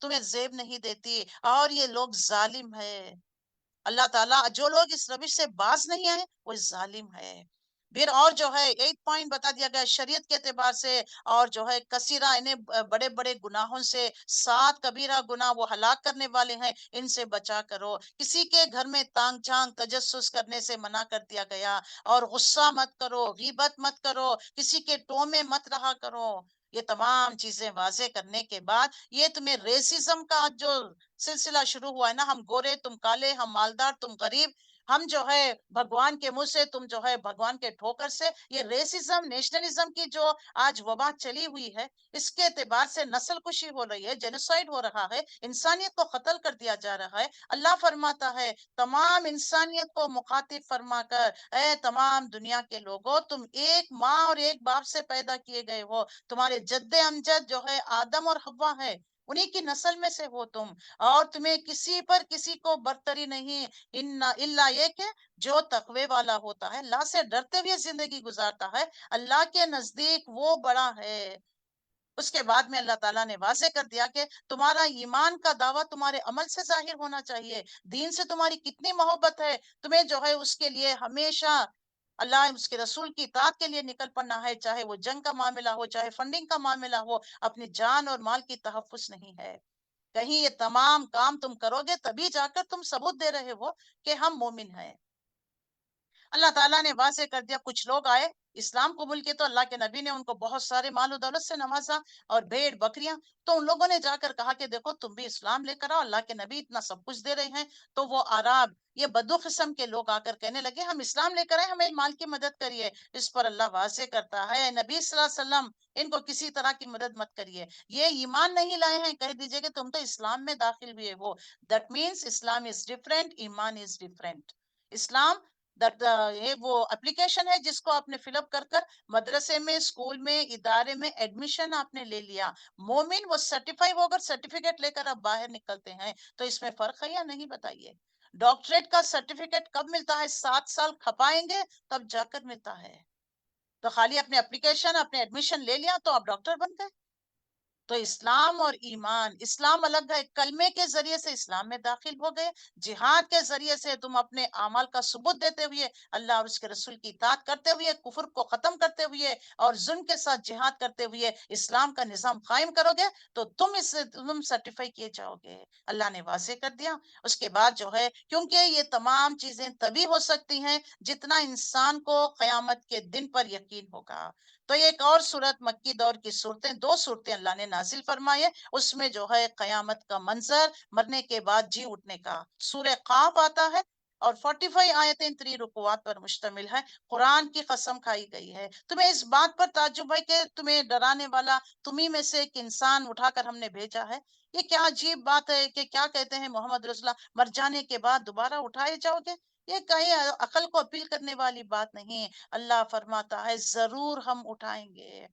تمہیں زیب نہیں دیتی، اور یہ لوگ ظالم ہے. اللہ تعالیٰ جو لوگ اس روش سے باز نہیں آئے وہ ظالم ہے. پھر اور جو ہے 8 پوائنٹ بتا دیا گیا شریعت کے اعتبار سے. اور جو ہے کثیرہ، انہیں بڑے بڑے گناہوں سے، 7 کبیرہ گناہ وہ ہلاک کرنے والے ہیں، ان سے بچا کرو. کسی کے گھر میں تانگ جھانگ تجسس کرنے سے منع کر دیا گیا. اور غصہ مت کرو، غیبت مت کرو، کسی کے ٹو میں مت رہا کرو. یہ تمام چیزیں واضح کرنے کے بعد یہ تمہیں ریسزم کا جو سلسلہ شروع ہوا ہے نا، ہم گورے تم کالے، ہم مالدار تم غریب، ہم جو ہے بھگوان کے منہ سے تم جو ہے بھگوان کے ٹھوکر سے، یہ ریسزم، نیشنلزم کی جو آج وبا چلی ہوئی ہے، اس کے اعتبار سے نسل کشی ہو رہی ہے، جینوسائیڈ ہو رہا ہے، انسانیت کو قتل کر دیا جا رہا ہے. اللہ فرماتا ہے تمام انسانیت کو مخاطب فرما کر، اے تمام دنیا کے لوگوں، تم ایک ماں اور ایک باپ سے پیدا کیے گئے ہو. تمہارے جد امجد جو ہے آدم اور حوا ہے، انہی کی نسل میں سے ہو تم. اور تمہیں کسی پر کسی کو برتری نہیں، الا یہ کہ جو تقوی والا ہوتا ہے، اللہ سے ڈرتے ہوئے زندگی گزارتا ہے، اللہ کے نزدیک وہ بڑا ہے. اس کے بعد میں اللہ تعالیٰ نے واضح کر دیا کہ تمہارا ایمان کا دعویٰ تمہارے عمل سے ظاہر ہونا چاہیے، دین سے تمہاری کتنی محبت ہے، تمہیں جو ہے اس کے لیے ہمیشہ اللہ اس کے رسول کی اطاعت کے لیے نکل پڑنا ہے، چاہے وہ جنگ کا معاملہ ہو، چاہے فنڈنگ کا معاملہ ہو، اپنی جان اور مال کی تحفظ نہیں ہے۔ کہیں یہ تمام کام تم کرو گے تبھی جا کر تم ثبوت دے رہے ہو کہ ہم مومن ہیں۔ اللہ تعالیٰ نے واضح کر دیا، کچھ لوگ آئے اسلام قبول کیے تو اللہ کے نبی نے ان کو بہت سارے مال و دولت سے نوازا اور بھیڑ بکریاں، تو ان لوگوں نے جا کر کہا کہ دیکھو تم بھی اسلام لے کر آؤ، اللہ کے نبی اتنا سب کچھ دے رہے ہیں۔ تو وہ عرب، یہ بدو قسم کے لوگ آ کر کہنے لگے ہم اسلام لے کر آئے، ہمیں مال کی مدد کریے۔ اس پر اللہ واضح کرتا ہے اے نبی صلی اللہ علیہ وسلم ان کو کسی طرح کی مدد مت کریے، یہ ایمان نہیں لائے ہیں، کہہ دیجئے کہ تم تو اسلام میں داخل ہوئے ہو۔ That means Islam is different, ایمان از ڈفرینٹ۔ اسلام یہ وہ اپلیکیشن ہے جس کو آپ نے فل اپ کر کر مدرسے میں، اسکول میں، ادارے میں ایڈمیشن آپ نے لے لیا۔ مومن وہ سرٹیفائی ہو کر سرٹیفکیٹ لے کر آپ باہر نکلتے ہیں، تو اس میں فرق ہے یا نہیں بتائیے؟ ڈاکٹریٹ کا سرٹیفکیٹ کب ملتا ہے؟ 7 سال کھپائیں گے تب جا کر ملتا ہے۔ تو خالی اپنے اپلیکیشن، اپنے ایڈمیشن لے لیا تو آپ ڈاکٹر بن گئے؟ تو اسلام اور ایمان، اسلام الگ ہے، کلمے کے ذریعے سے اسلام میں داخل ہو گئے، جہاد کے ذریعے سے تم اپنے اعمال کا ثبوت دیتے ہوئے، اللہ اور اس کے رسول کی اطاعت کرتے ہوئے، کفر کو ختم کرتے ہوئے اور ظلم کے ساتھ جہاد کرتے ہوئے اسلام کا نظام قائم کرو گے تو تم سرٹیفائی کیے جاؤ گے۔ اللہ نے واضح کر دیا۔ اس کے بعد جو ہے کیونکہ یہ تمام چیزیں تبھی ہو سکتی ہیں جتنا انسان کو قیامت کے دن پر یقین ہوگا۔ تو یہ ایک اور صورت مکی دور کی صورتیں، 2 صورتیں اللہ نے نازل فرمائے، اس میں جو ہے قیامت کا منظر، مرنے کے بعد جی اٹھنے کا۔ سورہ قاف آتا ہے اور 45 آیتیں 3 رکوعات پر مشتمل ہے۔ قرآن کی قسم کھائی گئی ہے۔ تمہیں اس بات پر تعجب ہے کہ تمہیں ڈرانے والا تمہیں میں سے ایک انسان اٹھا کر ہم نے بھیجا ہے؟ یہ کیا عجیب بات ہے کہ کیا کہتے ہیں محمد رسول اللہ مر جانے کے بعد دوبارہ اٹھائے جاؤ گے؟ یہ کہیں عقل کو اپیل کرنے والی بات نہیں۔ اللہ فرماتا ہے ضرور ہم اٹھائیں گے،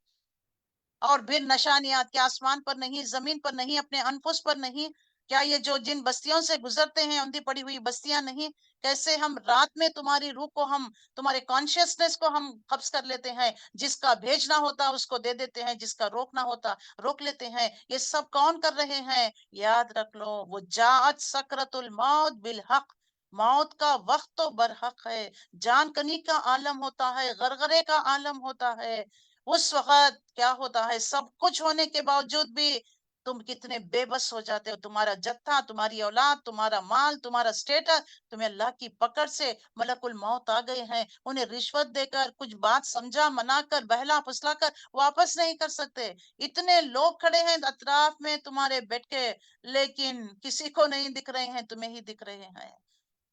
اور پھر نشانیات کے آسمان پر نہیں، زمین پر نہیں، اپنے انفس پر نہیں۔ کیا یہ جو جن بستیوں سے گزرتے ہیں اندھی پڑی ہوئی بستیاں نہیں؟ کیسے ہم رات میں تمہاری روح کو، ہم تمہارے کانشیسنس کو ہم قبض کر لیتے ہیں، جس کا بھیجنا ہوتا اس کو دے دیتے ہیں، جس کا روکنا ہوتا روک لیتے ہیں۔ یہ سب کون کر رہے ہیں؟ یاد رکھ لو، وہ جاءت سکرت الموت بالحق، موت کا وقت تو برحق ہے، جان کنی کا عالم ہوتا ہے، غرغرے کا عالم ہوتا ہے۔ اس وقت کیا ہوتا ہے؟ سب کچھ ہونے کے باوجود بھی تم کتنے بے بس ہو جاتے ہو، تمہارا جتھا، تمہاری اولاد، تمہارا مال، تمہارا سٹیٹس، تمہیں اللہ کی پکڑ سے ملک الموت آ گئے ہیں، انہیں رشوت دے کر، کچھ بات سمجھا منا کر، بہلا پھسلا کر واپس نہیں کر سکتے۔ اتنے لوگ کھڑے ہیں اطراف میں تمہارے بیٹھ کے، لیکن کسی کو نہیں دکھ رہے ہیں، تمہیں ہی دکھ رہے ہیں۔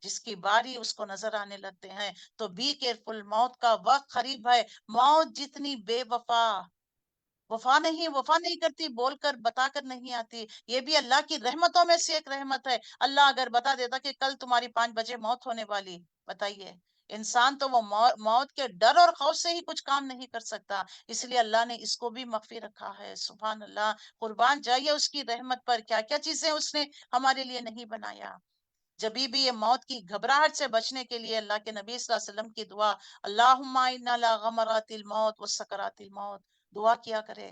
جس کی باری اس کو نظر آنے لگتے ہیں۔ تو بی کیئرفل، موت کا وقت قریب ہے۔ موت جتنی بے وفا، وفا نہیں کرتی، بول کر بتا کر نہیں آتی۔ یہ بھی اللہ کی رحمتوں میں سے ایک رحمت ہے۔ اللہ اگر بتا دیتا کہ کل تمہاری 5 بجے موت ہونے والی، بتائیے انسان تو وہ موت کے ڈر اور خوف سے ہی کچھ کام نہیں کر سکتا۔ اس لیے اللہ نے اس کو بھی مخفی رکھا ہے۔ سبحان اللہ، قربان جائیے اس کی رحمت پر، کیا کیا چیزیں اس نے ہمارے لیے نہیں بنایا۔ جبھی بھی یہ موت کی گھبراہٹ سے بچنے کے لیے اللہ کے نبی صلی اللہ علیہ وسلم کی دعا، اللہم انا لا غمرات الموت و سکرات الموت، دعا کیا کرے۔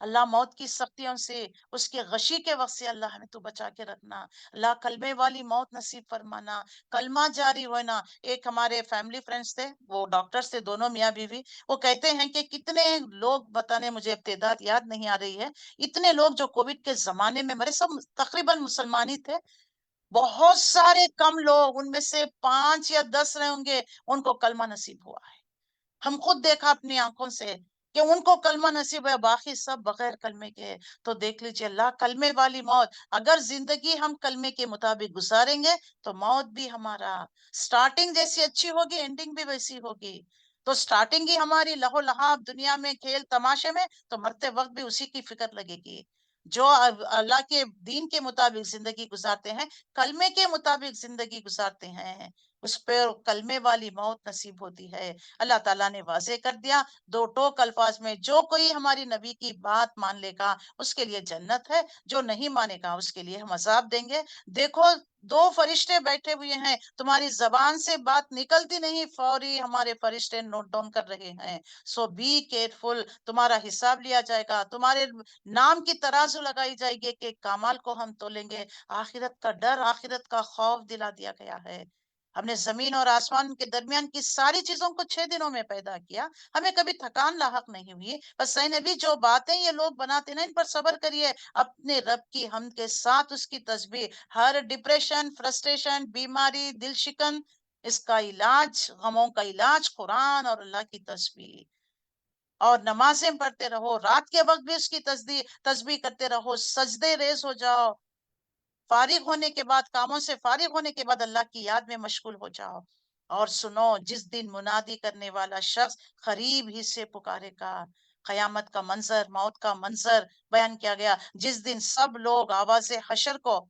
اللہ موت کی سختیوں سے، اس کے غشی کے وقت سے اللہ ہمیں تو بچا کے رکھنا۔ اللہ کلمے والی موت نصیب فرمانا، کلمہ جاری ہونا۔ ایک ہمارے فیملی فرینڈز تھے، وہ ڈاکٹرز تھے دونوں، میاں بیوی، وہ کہتے ہیں کہ کتنے لوگ، بتانے مجھے اب تعداد یاد نہیں آ رہی ہے، اتنے لوگ جو کووڈ کے زمانے میں مرے، سب تقریباً مسلمان ہی تھے۔ بہت سارے کم لوگ، ان میں سے 5 یا 10 رہے ہوں گے، ان کو کلمہ نصیب ہوا ہے۔ ہم خود دیکھا اپنی آنکھوں سے کہ ان کو کلمہ نصیب ہے، باقی سب بغیر کلمے کے۔ تو دیکھ لیجیے، اللہ کلمے والی موت، اگر زندگی ہم کلمے کے مطابق گزاریں گے تو موت بھی ہمارا سٹارٹنگ جیسی اچھی ہوگی، اینڈنگ بھی ویسی ہوگی۔ تو سٹارٹنگ ہی ہماری لہو لہاب دنیا میں کھیل تماشے میں، تو مرتے وقت بھی اسی کی فکر لگے گی۔ جو اللہ کے دین کے مطابق زندگی گزارتے ہیں، کلمے کے مطابق زندگی گزارتے ہیں، اس پہ کلمے والی موت نصیب ہوتی ہے۔ اللہ تعالیٰ نے واضح کر دیا دو ٹوک الفاظ میں، جو کوئی ہماری نبی کی بات مان لے گا اس کے لیے جنت ہے، جو نہیں مانے گا اس کے لیے ہم عذاب دیں گے۔ دیکھو دو فرشتے بیٹھے ہوئے ہیں، تمہاری زبان سے بات نکلتی نہیں، فوری ہمارے فرشتے نوٹ ڈاؤن کر رہے ہیں۔ سو بی کیئرفل، تمہارا حساب لیا جائے گا، تمہارے نام کی ترازو لگائی جائے گی کہ کامال کو ہم تولیں گے۔ آخرت کا ڈر، آخرت کا خوف دلا دیا گیا ہے۔ ہم نے زمین اور آسمان کے درمیان کی ساری چیزوں کو 6 دنوں میں پیدا کیا، ہمیں کبھی تھکان لاحق نہیں ہوئی۔ بس نبی جو باتیں یہ لوگ بناتے ہیں ان پر صبر کریے، اپنے رب کی حمد کے ساتھ اس کی تسبیح۔ ہر ڈپریشن، فرسٹریشن، بیماری، دل شکن، اس کا علاج، غموں کا علاج قرآن اور اللہ کی تسبیح۔ اور نمازیں پڑھتے رہو، رات کے وقت بھی اس کی تسبیح کرتے رہو، سجدے ریز ہو جاؤ، فارغ ہونے کے بعد، کاموں سے فارغ ہونے کے بعد اللہ کی یاد میں مشغول ہو جاؤ۔ اور سنو، جس دن منادی کرنے والا شخص قریب ہی سے پکارے گا، قیامت کا منظر، موت کا منظر بیان کیا گیا، جس دن سب لوگ آواز حشر کو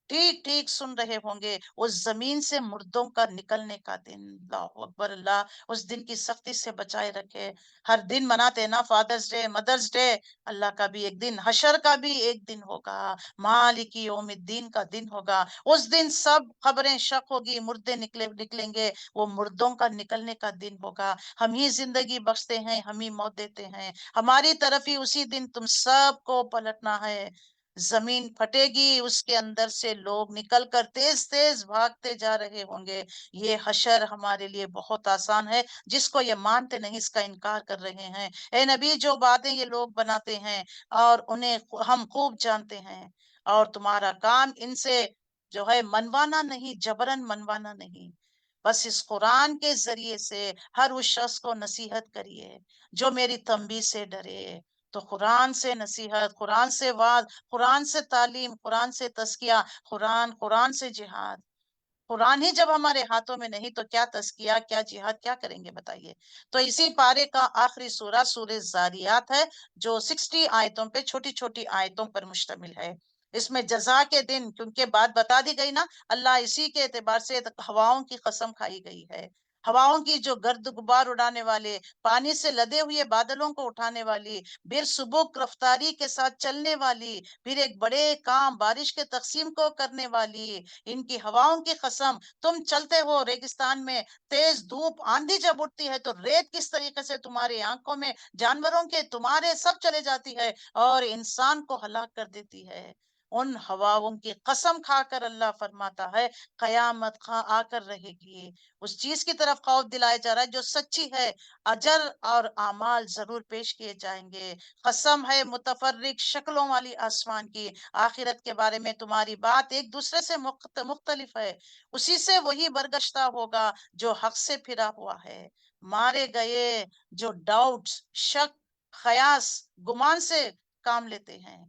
ٹھیک ٹھیک سن رہے ہوں گے، اس زمین سے مردوں کا نکلنے کا دن۔ اللہ اکبر، اللہ اس دن کی سختی سے بچائے رکھے۔ ہر دن مناتے نا، فادرز ڈے، مدرز ڈے، اللہ کا بھی ایک دن، حشر کا بھی ایک دن ہوگا، مالک یوم الدین کا دن ہوگا۔ اس دن سب خبریں شک ہوگی، مردے نکلیں گے، وہ مردوں کا نکلنے کا دن ہوگا۔ ہم ہی زندگی بخشتے ہیں، ہم ہی موت دیتے ہیں، ہماری طرف ہی اسی دن تم سب کو پلٹنا ہے۔ زمین پھٹے گی، اس کے اندر سے لوگ نکل کر تیز تیز بھاگتے جا رہے ہوں گے۔ یہ حشر ہمارے لیے بہت آسان ہے، جس کو یہ مانتے نہیں اس کا انکار کر رہے ہیں۔ اے نبی، جو باتیں یہ لوگ بناتے ہیں اور انہیں ہم خوب جانتے ہیں، اور تمہارا کام ان سے جو ہے منوانا نہیں، جبرن منوانا نہیں، بس اس قرآن کے ذریعے سے ہر اس شخص کو نصیحت کریے جو میری تنبیہ سے ڈرے۔ تو قرآن سے نصیحت، قرآن سے وعظ، قرآن سے تعلیم، قرآن سے تزکیہ، قرآن سے جہاد۔ قرآن ہی جب ہمارے ہاتھوں میں نہیں تو کیا تزکیہ، کیا جہاد، کیا کریں گے بتائیے؟ تو اسی پارے کا آخری سورہ سورہ زاریات ہے، جو 60 آیتوں پہ، چھوٹی چھوٹی آیتوں پر مشتمل ہے۔ اس میں جزا کے دن، کیونکہ بات بتا دی گئی نا، اللہ اسی کے اعتبار سے ہواؤں کی قسم کھائی گئی ہے۔ ہواؤں کی جو گرد غبار اڑانے والے، پانی سے لدے ہوئے بادلوں کو اٹھانے والی، بر سبک رفتاری کے ساتھ چلنے والی، پھر ایک بڑے کام بارش کے تقسیم کو کرنے والی، ان کی ہواؤں کی قسم۔ تم چلتے ہو ریگستان میں، تیز دھوپ آندھی جب اٹھتی ہے تو ریت کس طریقے سے تمہاری آنکھوں میں، جانوروں کے، تمہارے سب چلے جاتی ہے اور انسان کو ہلاک کر دیتی ہے۔ ان ہواؤں کی قسم کھا کر اللہ فرماتا ہے قیامت آ کر رہے گی۔ اس چیز کی طرف خوف دلایا جا رہا ہے جو سچی ہے، اجر اور اعمال ضرور پیش کیے جائیں گے۔ قسم ہے متفرق شکلوں والی آسمان کی، آخرت کے بارے میں تمہاری بات ایک دوسرے سے مختلف ہے، اسی سے وہی برگشتہ ہوگا جو حق سے پھرا ہوا ہے۔ مارے گئے جو ڈاؤٹس، شک، خیاس، گمان سے کام لیتے ہیں،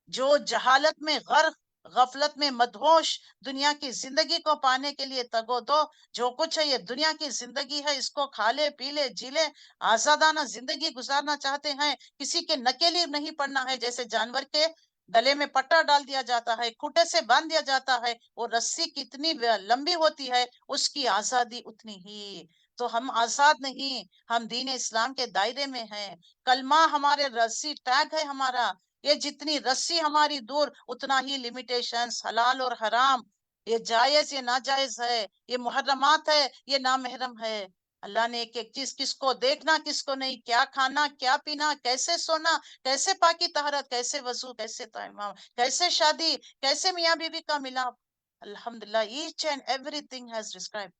جو جہالت میں غرق، غفلت میں مدہوش، دنیا کی زندگی کو پانے کے لیے تگو دو، جو کچھ ہے یہ دنیا کی زندگی ہے، اس کو کھا لے، پی لے، جی لے، آزادانہ زندگی گزارنا چاہتے ہیں، کسی کے نکیلی نہیں پڑنا ہے، جیسے جانور کے گلے میں پٹا ڈال دیا جاتا ہے، کھوٹے سے باندھ دیا جاتا ہے، وہ رسی کتنی لمبی ہوتی ہے اس کی آزادی اتنی ہی۔ تو ہم آزاد نہیں، ہم دین اسلام کے دائرے میں ہیں، کلمہ ہمارے رسی ٹیگ ہے ہمارا، یہ جتنی رسی ہماری دور اتنا ہی لیمیٹیشنز، حلال اور حرام، یہ جائز، یہ ناجائز ہے، یہ محرمات ہے، یہ نامحرم ہے۔ اللہ نے ایک ایک چیز، کس کو دیکھنا کس کو نہیں، کیا کھانا کیا پینا، کیسے سونا، کیسے پاکی طہارت، کیسے وضو، کیسے تیمم، کیسے شادی، کیسے میاں بیوی کا ملاپ، الحمدللہ each and everything has described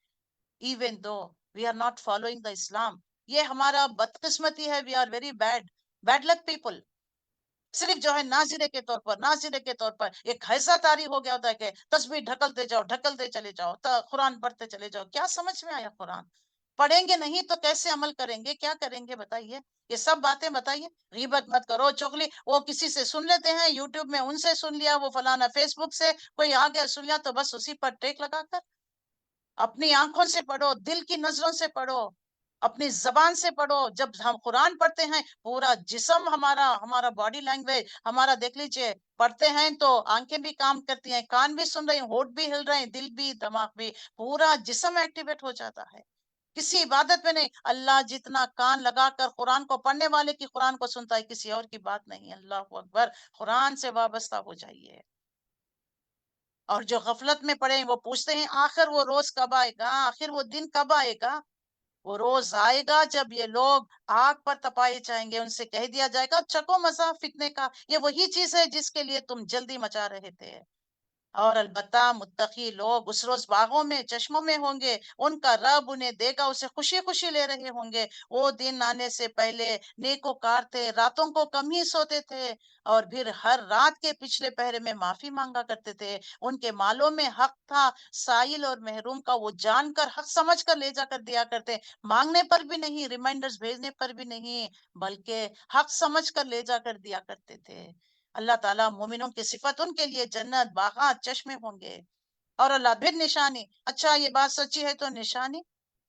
even though we are not following the Islam۔ یہ ہمارا بدقسمتی ہے، we are very bad luck people۔ صرف جو ہے ناظرے کے طور پر، ناظرے کے طور پر ایک حیضہ طاری ہو گیا ہوتا ہے کہ تسبیح ڈھکلتے جاؤ، ڈھکلتے چلے جاؤ، قرآن پڑھتے چلے جاؤ۔ کیا سمجھ میں آیا قرآن؟ پڑھیں گے نہیں تو کیسے عمل کریں گے، کیا کریں گے بتائیے؟ یہ سب باتیں بتائیے۔ غیبت مت کرو، چغلی، وہ کسی سے سن لیتے ہیں یوٹیوب میں، ان سے سن لیا، وہ فلانا فیس بک سے کوئی آ گیا سن لیا، تو بس اسی پر ٹیک لگا کر اپنی آنکھوں سے پڑھو، دل کی نظروں سے پڑھو، اپنی زبان سے پڑھو. جب ہم قرآن پڑھتے ہیں پورا جسم ہمارا باڈی لینگویج ہمارا دیکھ لیجئے، پڑھتے ہیں تو آنکھیں بھی کام کرتی ہیں، کان بھی سن رہے ہیں، ہونٹ بھی ہل رہے ہیں، دل بھی، دماغ بھی، پورا جسم ایکٹیویٹ ہو جاتا ہے. کسی عبادت میں نہیں. اللہ جتنا کان لگا کر قرآن کو پڑھنے والے کی قرآن کو سنتا ہے، کسی اور کی بات نہیں. اللہ اکبر. قرآن سے وابستہ ہو جائیے. اور جو غفلت میں پڑے وہ پوچھتے ہیں آخر وہ روز کب آئے گا، آخر وہ دن کب آئے گا. وہ روز آئے گا جب یہ لوگ آگ پر تپائے جائیں گے. ان سے کہہ دیا جائے گا چکو مزہ فتنے کا، یہ وہی چیز ہے جس کے لیے تم جلدی مچا رہے تھے. اور البتہ متقی لوگ اس روز باغوں میں، چشموں میں ہوں گے. ان کا رب انہیں دے گا، اسے خوشی خوشی لے رہے ہوں گے. وہ دن آنے سے پہلے نیکوکار تھے، راتوں کو کم ہی سوتے تھے، اور پھر ہر رات کے پچھلے پہرے میں معافی مانگا کرتے تھے. ان کے مالوں میں حق تھا، سائل اور محروم کا وہ جان کر حق سمجھ کر لے جا کر دیا کرتے. مانگنے پر بھی نہیں، ریمائنڈرز بھیجنے پر بھی نہیں، بلکہ حق سمجھ کر لے جا کر دیا کرتے تھے. اللہ تعالیٰ مومنوں کی صفت ان کے لیے جنت، باغات، چشمے ہوں گے. اور اللہ پھر نشانی. اچھا یہ بات سچی ہے تو نشانی.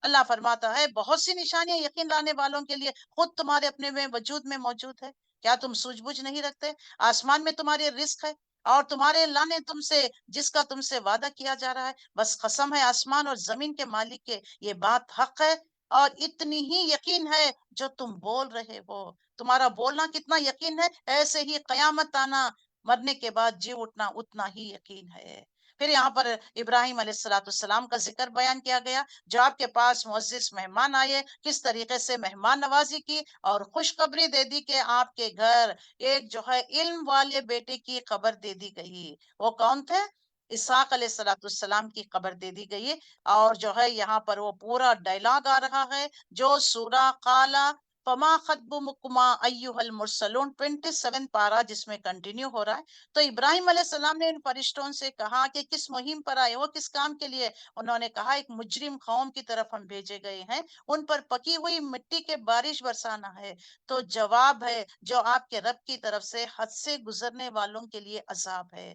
اللہ فرماتا ہے بہت سی نشانیاں یقین لانے والوں کے لیے خود تمہارے اپنے میں وجود میں موجود ہے. کیا تم سوجھ بوجھ نہیں رکھتے؟ آسمان میں تمہارے رزق ہے، اور تمہارے اللہ نے تم سے جس کا تم سے وعدہ کیا جا رہا ہے، بس قسم ہے آسمان اور زمین کے مالک کے، یہ بات حق ہے. اور اتنی ہی یقین ہے جو تم بول رہے ہو. تمہارا بولنا کتنا یقین ہے، ایسے ہی قیامت آنا، مرنے کے بعد جی اٹھنا، اتنا ہی یقین ہے. پھر یہاں پر ابراہیم علیہ السلام کا ذکر بیان کیا گیا. جو آپ کے پاس معزز مہمان آئے، کس طریقے سے مہمان نوازی کی اور خوشخبری دے دی کہ آپ کے گھر ایک جو ہے علم والے بیٹے کی خبر دے دی گئی. وہ کون تھے؟ اسحاق علیہ السلام کی خبر دے دی گئی. اور جو ہے یہاں پر وہ پورا ڈائلاگ آ رہا ہے جو سورہ قالا فما خطبکما ایھا المرسلون 27 پارہ جس میں کنٹینیو ہو رہا ہے. تو ابراہیم علیہ السلام نے ان فرشتوں سے کہا کہ کس مہم پر آئے ہو، کس کام کے لیے؟ انہوں نے کہا ایک مجرم قوم کی طرف ہم بھیجے گئے ہیں، ان پر پکی ہوئی مٹی کے بارش برسانا ہے. تو جواب ہے جو آپ کے رب کی طرف سے حد سے گزرنے والوں کے لیے عذاب ہے.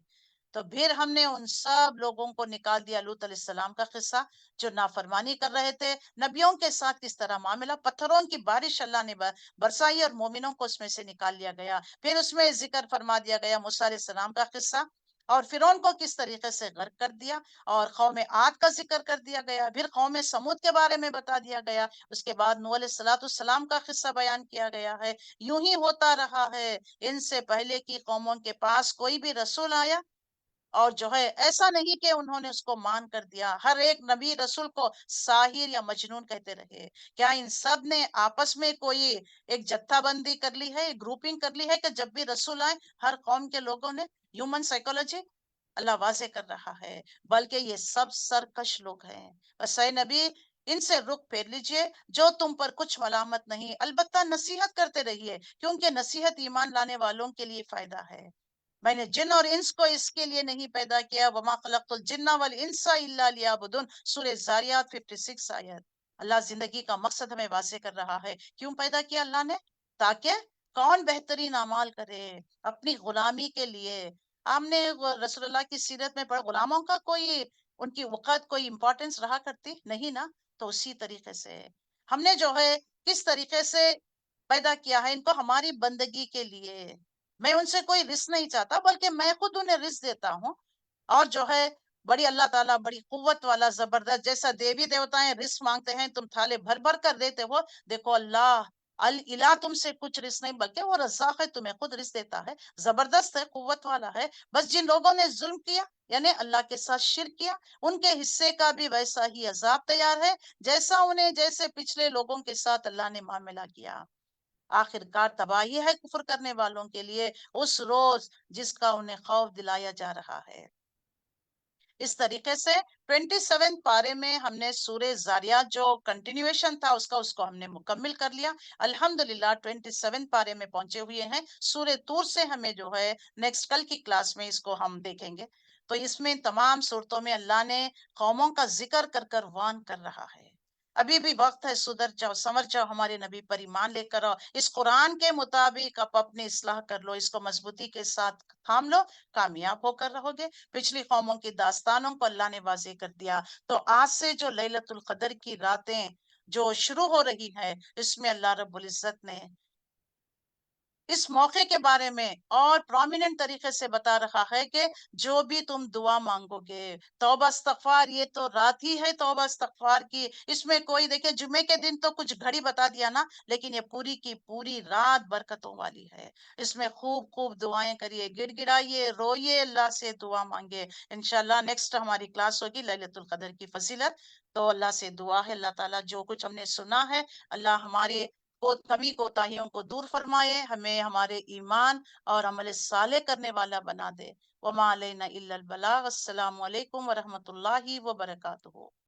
تو پھر ہم نے ان سب لوگوں کو نکال دیا. لوط علیہ السلام کا قصہ جو نافرمانی کر رہے تھے، نبیوں کے ساتھ کس طرح معاملہ، پتھروں کی بارش اللہ نے برسائی اور مومنوں کو اس میں سے نکال لیا گیا. پھر اس میں ذکر فرما دیا گیا موسیٰ علیہ السلام کا قصہ، اور فرعون کو کس طریقے سے غرق کر دیا، اور قوم عاد کا ذکر کر دیا گیا. پھر قوم سمود کے بارے میں بتا دیا گیا. اس کے بعد نوح علیہ السلام کا قصہ بیان کیا گیا ہے. یوں ہی ہوتا رہا ہے. ان سے پہلے کی قوموں کے پاس کوئی بھی رسول آیا اور جو ہے ایسا نہیں کہ انہوں نے اس کو مان کر دیا. ہر ایک نبی رسول کو ساحر یا مجنون کہتے رہے. کیا ان سب نے آپس میں کوئی ایک جتھا بندی کر لی ہے، گروپنگ کر لی ہے کہ جب بھی رسول آئے ہر قوم کے لوگوں نے؟ ہیومن سائیکولوجی اللہ واضح کر رہا ہے. بلکہ یہ سب سرکش لوگ ہیں. بس اے نبی ان سے رخ پھیر لیجئے، جو تم پر کچھ ملامت نہیں، البتہ نصیحت کرتے رہیے، کیونکہ نصیحت ایمان لانے والوں کے لیے فائدہ ہے. میں نے جن اور انس کو اس کے لیے نہیں پیدا کیا. وما خلقت الجن والانس الا لیعبدون، سورہ زاریات 56 آیت. اللہ زندگی کا مقصد ہمیں واضح کر رہا ہے. کیوں پیدا کیا اللہ نے؟ تاکہ کون بہترین اعمال کرے اپنی غلامی کے لیے. ہم نے رسول اللہ کی سیرت میں پڑھا غلاموں کا کوئی ان کی وقت کوئی امپورٹنس رہا کرتی نہیں نا. تو اسی طریقے سے ہم نے جو ہے کس طریقے سے پیدا کیا ہے ان کو ہماری بندگی کے لیے. میں ان سے کوئی رزق نہیں چاہتا، بلکہ میں خود انہیں رزق دیتا ہوں. اور جو ہے بڑی اللہ تعالیٰ بڑی قوت والا، زبردست، جیسا دیوی دیوتائیں رزق مانگتے ہیں تم تھالے بھر بھر کر دیتے ہو، دیکھو اللہ الہ تم سے کچھ رزق نہیں بلکہ وہ رزاق ہے، تمہیں خود رزق دیتا ہے. زبردست ہے، قوت والا ہے. بس جن لوگوں نے ظلم کیا یعنی اللہ کے ساتھ شرک کیا، ان کے حصے کا بھی ویسا ہی عذاب تیار ہے جیسا انہیں جیسے پچھلے لوگوں کے ساتھ اللہ نے معاملہ کیا. آخر کار تباہی ہے کفر کرنے والوں کے لیے اس روز جس کا انہیں خوف دلایا جا رہا ہے. اس طریقے سے 27 پارے میں ہم نے سورہ زاریات جو کنٹینیویشن تھا اس کو ہم نے مکمل کر لیا. الحمدللہ 27 پارے میں پہنچے ہوئے ہیں. سورہ طور سے ہمیں جو ہے نیکسٹ کل کی کلاس میں اس کو ہم دیکھیں گے. تو اس میں تمام صورتوں میں اللہ نے قوموں کا ذکر کر کر وان کر رہا ہے. ابھی بھی وقت ہے، سدھر جاؤ، سمر جاؤ، ہمارے نبی پر ایمان لے کر آؤ، اس قرآن کے مطابق آپ اپنی اصلاح کر لو، اس کو مضبوطی کے ساتھ تھام لو، کامیاب ہو کر رہو گے. پچھلی قوموں کی داستانوں کو اللہ نے واضح کر دیا. تو آج سے جو لیلۃ القدر کی راتیں جو شروع ہو رہی ہے اس میں اللہ رب العزت نے اس موقع کے بارے میں اور پرومیننٹ طریقے سے بتا رہا ہے کہ جو بھی تم دعا مانگو گے، توبہ استغفار، یہ تو رات ہی ہے توبہ استغفار کی، اس میں کوئی دیکھیں جمعے کے دن تو کچھ گھڑی بتا دیا نا، لیکن یہ پوری کی پوری رات برکتوں والی ہے۔ اس میں خوب خوب دعائیں کریے، گڑ گڑائیے، روئیے، اللہ سے دعا مانگے۔ انشاءاللہ نیکسٹ ہماری کلاس ہوگی لیلۃ القدر کی فضیلت، تو اللہ سے دعا ہے اللہ تعالیٰ جو کچھ ہم نے سنا ہے اللہ ہمارے کمی کوتاہیوں کو دور فرمائے، ہمیں ہمارے ایمان اور عمل صالح کرنے والا بنا دے۔ وما علینا الا البلاغ۔ السلام علیکم ورحمۃ اللہ وبرکاتہ۔